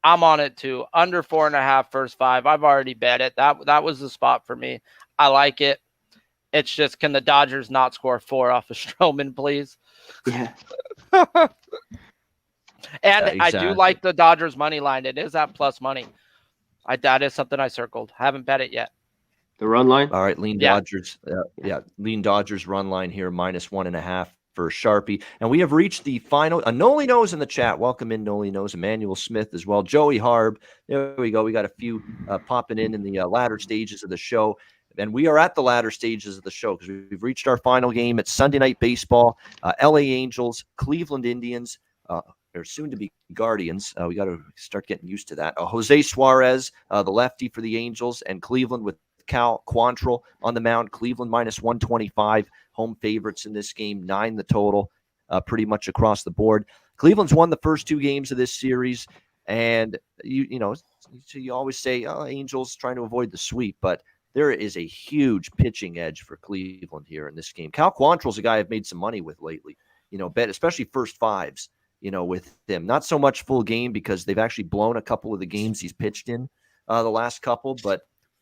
I'm on it too. Under 4.5 first 5. I've already bet it. That was the spot for me. I like it. It's just, can the Dodgers not score 4 off of Stroman, please? Yeah. And exactly. I do like the Dodgers money line. It is at plus money. That is something I circled. Haven't bet it yet. The run line? All right, lean Dodgers. Lean Dodgers run line here, -1.5 for Sharpie. And we have reached the final. Noli Knows in the chat. Welcome in, Noli Knows. Emmanuel Smith as well. Joey Harb. There we go. We got a few popping in the latter stages of the show. And we are at the latter stages of the show because we've reached our final game. It's Sunday Night Baseball. LA Angels, Cleveland Indians, or soon to be Guardians. We got to start getting used to that. Jose Suarez, the lefty for the Angels, and Cleveland with Cal Quantrill on the mound. Cleveland -125, home favorites in this game, 9 the total, pretty much across the board. Cleveland's won the first 2 games of this series, and you always say, Angels trying to avoid the sweep, but there is a huge pitching edge for Cleveland here in this game. Cal Quantrill's a guy I've made some money with lately, bet especially first fives, with him. Not so much full game because they've actually blown a couple of the games he's pitched in the last couple, but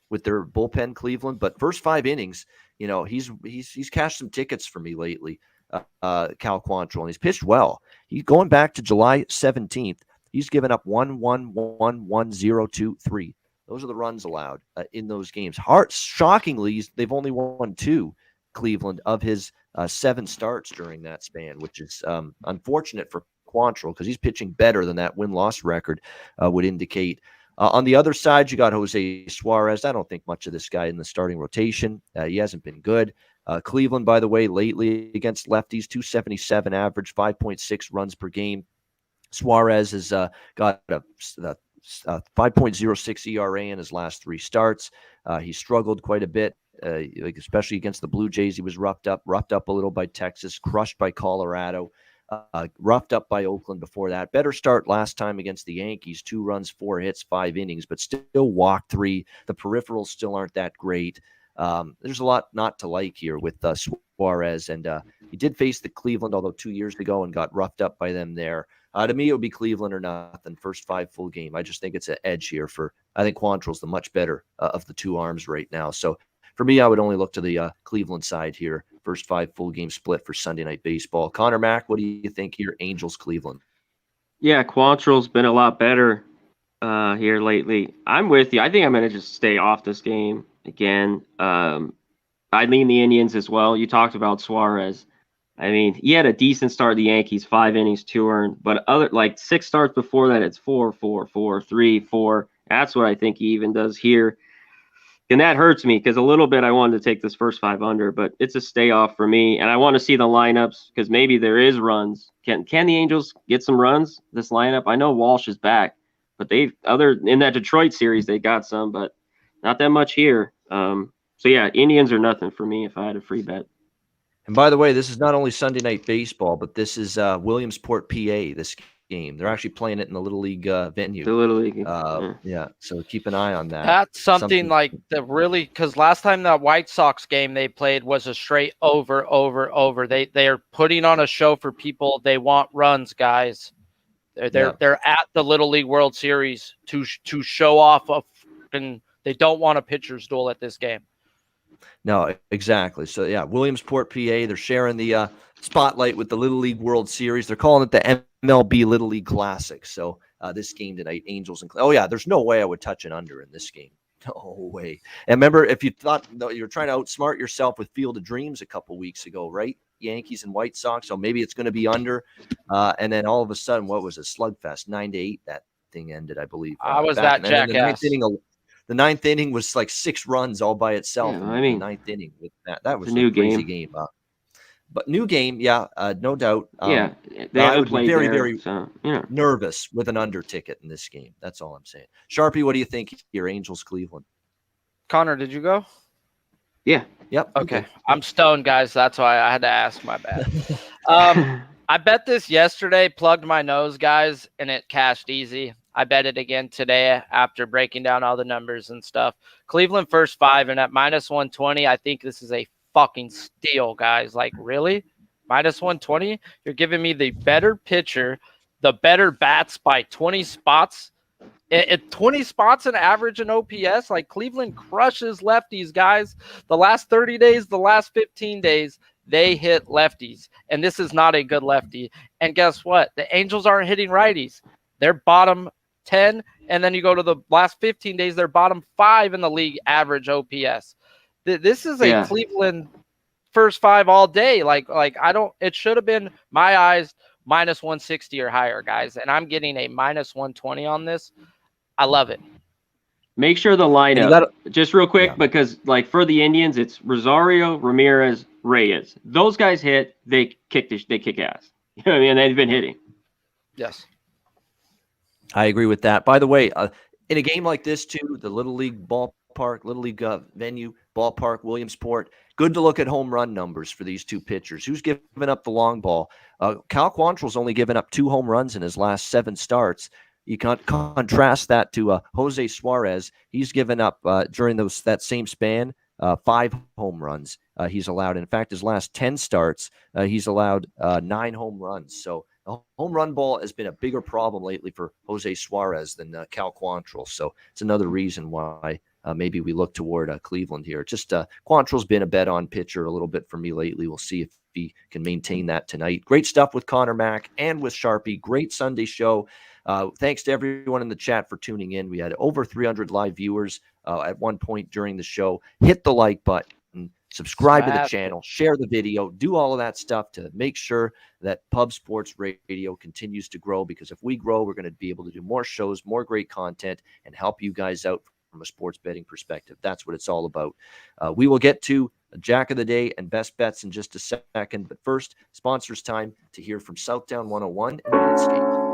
with their bullpen Cleveland. But first 5 innings, he's cashed some tickets for me lately, Cal Quantrill, and he's pitched well. He's going back to July 17th. He's given up 1, 1, 1, 1, 0, 2, 3. Those are the runs allowed in those games. Shockingly, they've only won 2, Cleveland, of his 7 starts during that span, which is unfortunate for Quantrill because he's pitching better than that win-loss record would indicate. On the other side, you got Jose Suarez. I don't think much of this guy in the starting rotation. He hasn't been good. Cleveland, by the way, lately against lefties, 277 average, 5.6 runs per game. Suarez has got a 5.06 ERA in his last 3 starts. He struggled quite a bit, especially against the Blue Jays. He was roughed up a little by Texas, crushed by Colorado, roughed up by Oakland before that. Better start last time against the Yankees, 2 runs, 4 hits, 5 innings, but still walked 3. The peripherals still aren't that great. There's a lot not to like here with Suarez, and he did face the Cleveland, although 2 years ago, and got roughed up by them there. To me, it would be Cleveland or nothing. First 5 full game. I just think it's an edge here I think Quantrill's the much better of the 2 arms right now. So for me, I would only look to the Cleveland side here. First 5 full game split for Sunday Night Baseball. Conor Mac, what do you think here? Angels, Cleveland. Yeah, Quantrill's been a lot better here lately. I'm with you. I think I'm going to just stay off this game again. I lean the Indians as well. You talked about Suarez. I mean, he had a decent start of the Yankees, 5 innings, 2 earned, but 6 starts before that, it's 4, 4, 4, 3, 4. That's what I think he even does here. And that hurts me because a little bit I wanted to take this first 5 under, but it's a stay off for me. And I want to see the lineups because maybe there is runs. Can the Angels get some runs, this lineup? I know Walsh is back, but in that Detroit series, they got some, but not that much here. So yeah, Indians are nothing for me if I had a free bet. And by the way, this is not only Sunday Night Baseball, but this is Williamsport, PA, this game. They're actually playing it in the Little League venue. The Little League. Yeah, so keep an eye on that. That's something like that really, because last time that White Sox game they played was a straight over. They are putting on a show for people. They want runs, guys. They're at the Little League World Series to show off and they don't want a pitcher's duel at this game. No, exactly. So, yeah, Williamsport, PA, they're sharing the spotlight with the Little League World Series. They're calling it the MLB Little League Classic. So, this game tonight, Angels and there's no way I would touch an under in this game. No way. And remember, if you thought you were trying to outsmart yourself with Field of Dreams a couple weeks ago, right? Yankees and White Sox. So maybe it's going to be under. And then all of a sudden, what was a slugfest? 9-8, that thing ended, I believe. I was that jackass. The ninth inning was like 6 runs all by itself. Yeah, in I mean, the ninth inning with that. That was a new a crazy game. But new game, yeah, no doubt. Yeah, they I haven't would be played very, there, very so you know. nervous with an under ticket in this game. That's all I'm saying. Sharpie, what do you think here? Angels, Cleveland. Connor, did you go? Yeah. Yep. Okay. I'm stoned, guys. That's why I had to ask. My bad. I bet this yesterday, plugged my nose, guys, and it cashed easy. I bet it again today after breaking down all the numbers and stuff. Cleveland first 5, and at minus 120, I think this is a fucking steal, guys. Like, really? Minus 120? You're giving me the better pitcher, the better bats by 20 spots. At 20 spots an average in OPS, like Cleveland crushes lefties, guys. The last 30 days, the last 15 days, they hit lefties, and this is not a good lefty. And guess what? The Angels aren't hitting righties. They're bottom 10, and then you go to the last 15 days, they're bottom 5 in the league average OPS. This is a Cleveland first 5 all day. Like I don't. It should have been my eyes minus 160 or higher, guys, and I'm getting a minus 120 on this. I love it. Make sure the lineup, just real quick, because like for the Indians, it's Rosario, Ramirez, Reyes. Those guys hit, they kick ass. You know what I mean? They've been hitting. Yes. I agree with that. By the way, in a game like this too, the Little League ballpark, Little League venue, ballpark, Williamsport, good to look at home run numbers for these two pitchers. Who's given up the long ball? Cal Quantrill's only given up 2 home runs in his last 7 starts. You can contrast that to Jose Suarez. He's given up during that same span 5 home runs he's allowed. In fact, his last 10 starts, he's allowed 9 home runs. So the home run ball has been a bigger problem lately for Jose Suarez than Cal Quantrill. So it's another reason why maybe we look toward Cleveland here. Just Quantrill's been a bet-on pitcher a little bit for me lately. We'll see if he can maintain that tonight. Great stuff with Conor Mac and with Sharpie. Great Sunday show. Thanks to everyone in the chat for tuning in. We had over 300 live viewers at one point during the show. Hit the like button, subscribe to the channel, share the video, do all of that stuff to make sure that Pub Sports Radio continues to grow, because if we grow, we're going to be able to do more shows, more great content, and help you guys out from a sports betting perspective. That's what it's all about. We will get to Jack of the Day and Best Bets in just a second, but first, sponsors time to hear from Southtown 101 and Manscaped.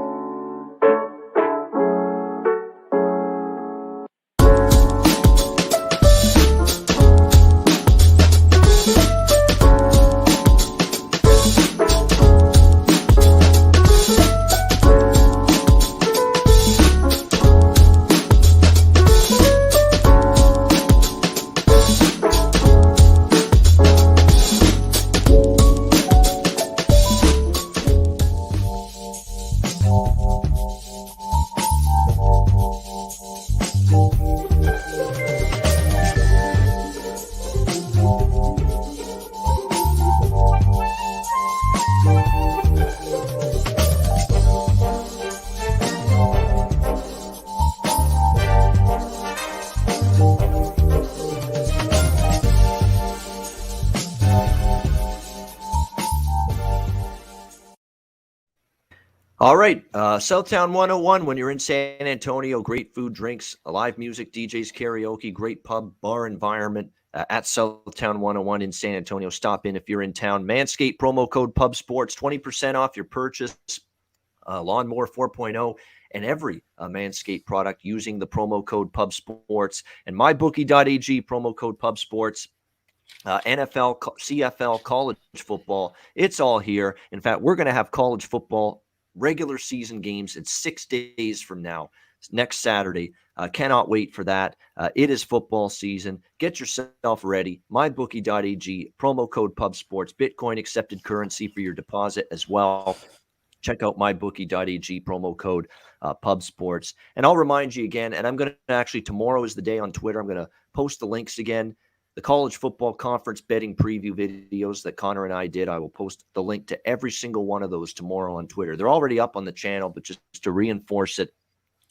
All right, Southtown 101, when you're in San Antonio, great food, drinks, live music, DJs, karaoke, great pub, bar environment at Southtown 101 in San Antonio. Stop in if you're in town. Manscaped, promo code PubSports, 20% off your purchase. Lawnmower 4.0 and every Manscaped product using the promo code PubSports. And MyBookie.ag, promo code PubSports. NFL, CFL, college football, it's all here. In fact, we're going to have college football regular season games in 6 days from now, next Saturday. Cannot wait for that. It is football season. Get yourself ready. MyBookie.ag, promo code PubSports, Bitcoin accepted currency for your deposit as well. Check out MyBookie.ag, promo code PubSports. And I'll remind you again, and I'm going to actually, tomorrow is the day on Twitter, I'm going to post the links again. The college football conference betting preview videos that Connor and I did, I will post the link to every single one of those tomorrow on Twitter. They're already up on the channel, but just to reinforce it,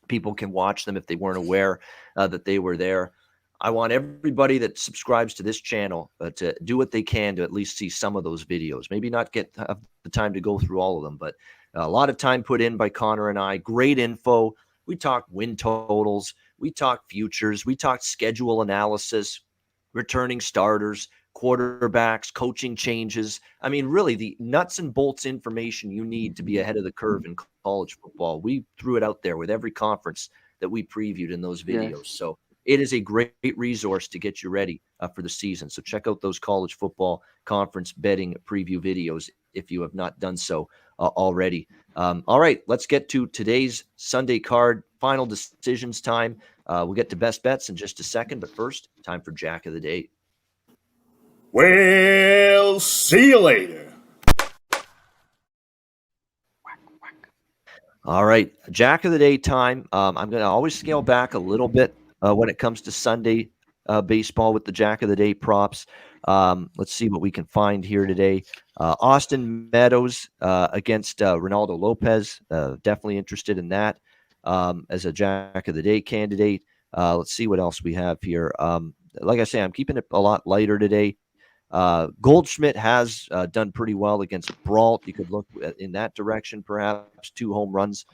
people can watch them if they weren't aware that they were there. I want everybody that subscribes to this channel to do what they can to at least see some of those videos. Maybe not get the time to go through all of them, but a lot of time put in by Connor and I. Great info. We talk win totals. We talked futures. We talked schedule analysis, returning starters, quarterbacks, coaching changes. I mean, really the nuts and bolts information you need to be ahead of the curve in college football. We threw it out there with every conference that we previewed in those videos. Yes. So it is a great resource to get you ready for the season. So check out those college football conference betting preview videos if you have not done so already. All right, let's get to today's Sunday card. Final decisions time. We'll get to best bets in just a second, but first, time for Jack of the Day. We'll see you later. All right, Jack of the Day time. I'm going to always scale back a little bit when it comes to Sunday baseball with the Jack of the Day props. Let's see what we can find here today. Austin Meadows against Ronaldo Lopez. Definitely interested in that as a Jack of the Day candidate. Let's see what else we have here. Like I say, I'm keeping it a lot lighter today. Goldschmidt has done pretty well against Brault. You could look in that direction, perhaps 2 home runs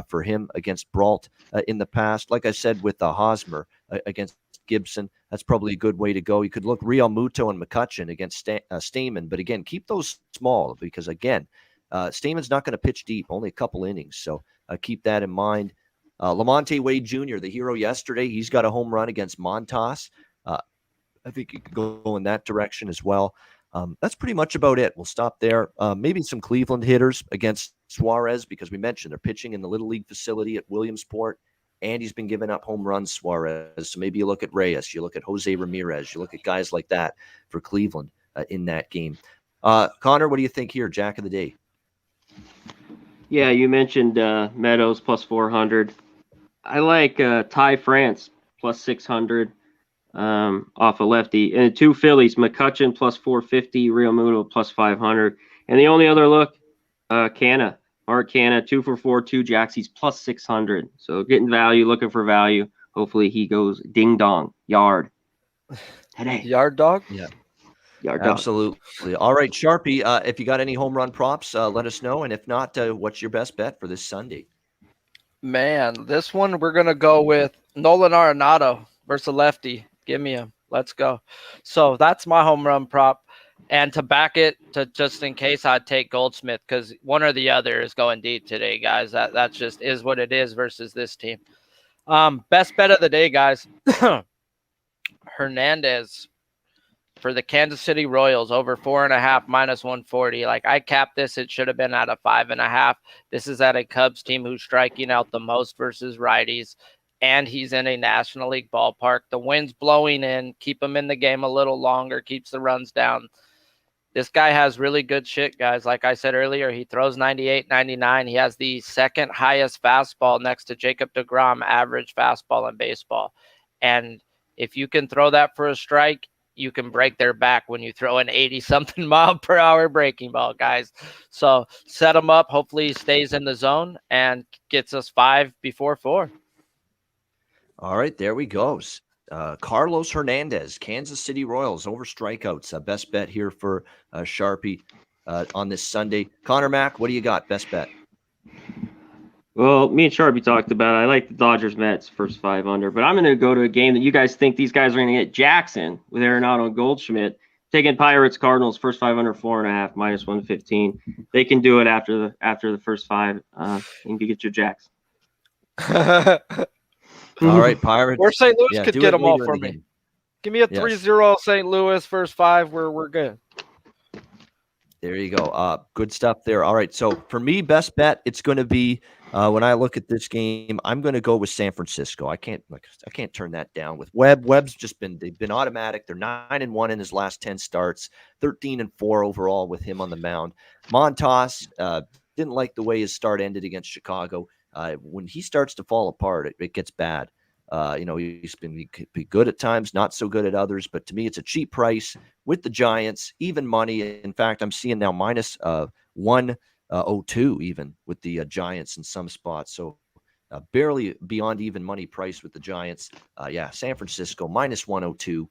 for him against Brault in the past. Like I said, with Hosmer against Gibson, that's probably a good way to go. You could look Real Muto and McCutcheon against Stamen, but again, keep those small because, again, Stamen's not going to pitch deep, only a couple innings, so keep that in mind. Lamonte Wade Jr., the hero yesterday, he's got a home run against Montas. I think you could go in that direction as well. That's pretty much about it. We'll stop there. Maybe some Cleveland hitters against Suarez because we mentioned they're pitching in the Little League facility at Williamsport, and he's been giving up home runs, Suarez. So maybe you look at Reyes, you look at Jose Ramirez, you look at guys like that for Cleveland in that game. Connor, what do you think here? Jack of the Day. Yeah, you mentioned Meadows plus 400. I like Ty France plus 600. Off a lefty, and 2 Phillies, McCutcheon plus 450, Real Muto plus 500, and the only other look, Mark Canna, 2 for 4, 2 jacks, he's plus 600. So getting value, looking for value. Hopefully he goes ding dong yard today. Yard dog. Yeah, yard dog. Absolutely. All right, Sharpie. If you got any home run props, let us know, and if not, what's your best bet for this Sunday? Man, this one we're gonna go with Nolan Arenado versus a lefty. Give me him. Let's go. So that's my home run prop. And to back it, to just in case, I'd take Goldschmidt because one or the other is going deep today, guys. That just is what it is versus this team. Best bet of the day, guys. Hernandez for the Kansas City Royals over 4.5 minus 140. Like I capped this, it should have been at a 5.5. This is at a Cubs team who's striking out the most versus righties. And he's in a National League ballpark. The wind's blowing in, keep him in the game a little longer, keeps the runs down. This guy has really good shit, guys. Like I said earlier, he throws 98, 99. He has the second highest fastball next to Jacob deGrom, average fastball in baseball. And if you can throw that for a strike, you can break their back when you throw an 80-something mile per hour breaking ball, guys. So set him up. Hopefully he stays in the zone and gets us 5 before 4. All right, there we go. Carlos Hernandez, Kansas City Royals over strikeouts. Best bet here for Sharpie on this Sunday. Conor Mac, what do you got? Best bet. Well, me and Sharpie talked about it. I like the Dodgers Mets first 5 under, but I'm going to go to a game that you guys think these guys are going to get Jackson with Arenado and Goldschmidt. Taking Pirates Cardinals first 5 under 4.5 minus 115. They can do it after the first 5 and you get your Jacks. All right, Pirates. Or St. Louis could get them all for me. Give me a 3-0 St. Louis first 5. We're good. There you go. Good stuff there. All right. So for me, best bet, it's going to be when I look at this game, I'm going to go with San Francisco. I can't turn that down with Webb. Webb's they've been automatic. They're 9-1 in his last 10 starts, 13-4 overall with him on the mound. Montas didn't like the way his start ended against Chicago. When he starts to fall apart, it gets bad. He's been good at times, not so good at others. But to me, it's a cheap price with the Giants, even money. In fact, I'm seeing now minus 102 even with the Giants in some spots. So barely beyond even money price with the Giants. San Francisco minus 102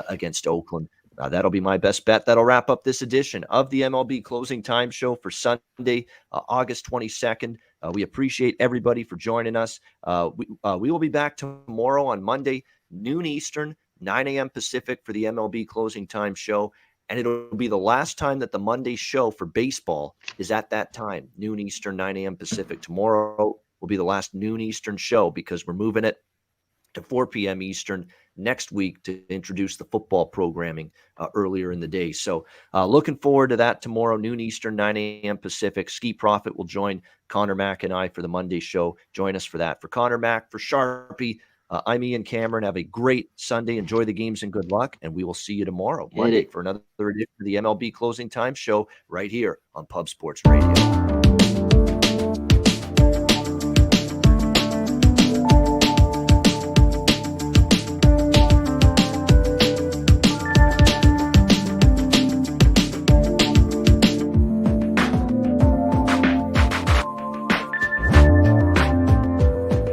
against Oakland. That'll be my best bet. That'll wrap up this edition of the MLB Closing Time Show for Sunday, August 22nd. We appreciate everybody for joining us. We will be back tomorrow on Monday, noon Eastern, 9 a.m. Pacific for the MLB closing time show. And it'll be the last time that the Monday show for baseball is at that time, noon Eastern, 9 a.m. Pacific. Tomorrow will be the last noon Eastern show because we're moving it to 4 p.m. Eastern next week to introduce the football programming earlier in the day. So looking forward to that tomorrow, noon Eastern, 9 a.m. Pacific. Ski Profit will join Conor Mac and I for the Monday show. Join us for that. For Conor Mac, for Sharpie, I'm Ian Cameron. Have a great Sunday. Enjoy the games and good luck. And we will see you tomorrow, Monday, for another edition of the MLB Closing Time show right here on Pub Sports Radio.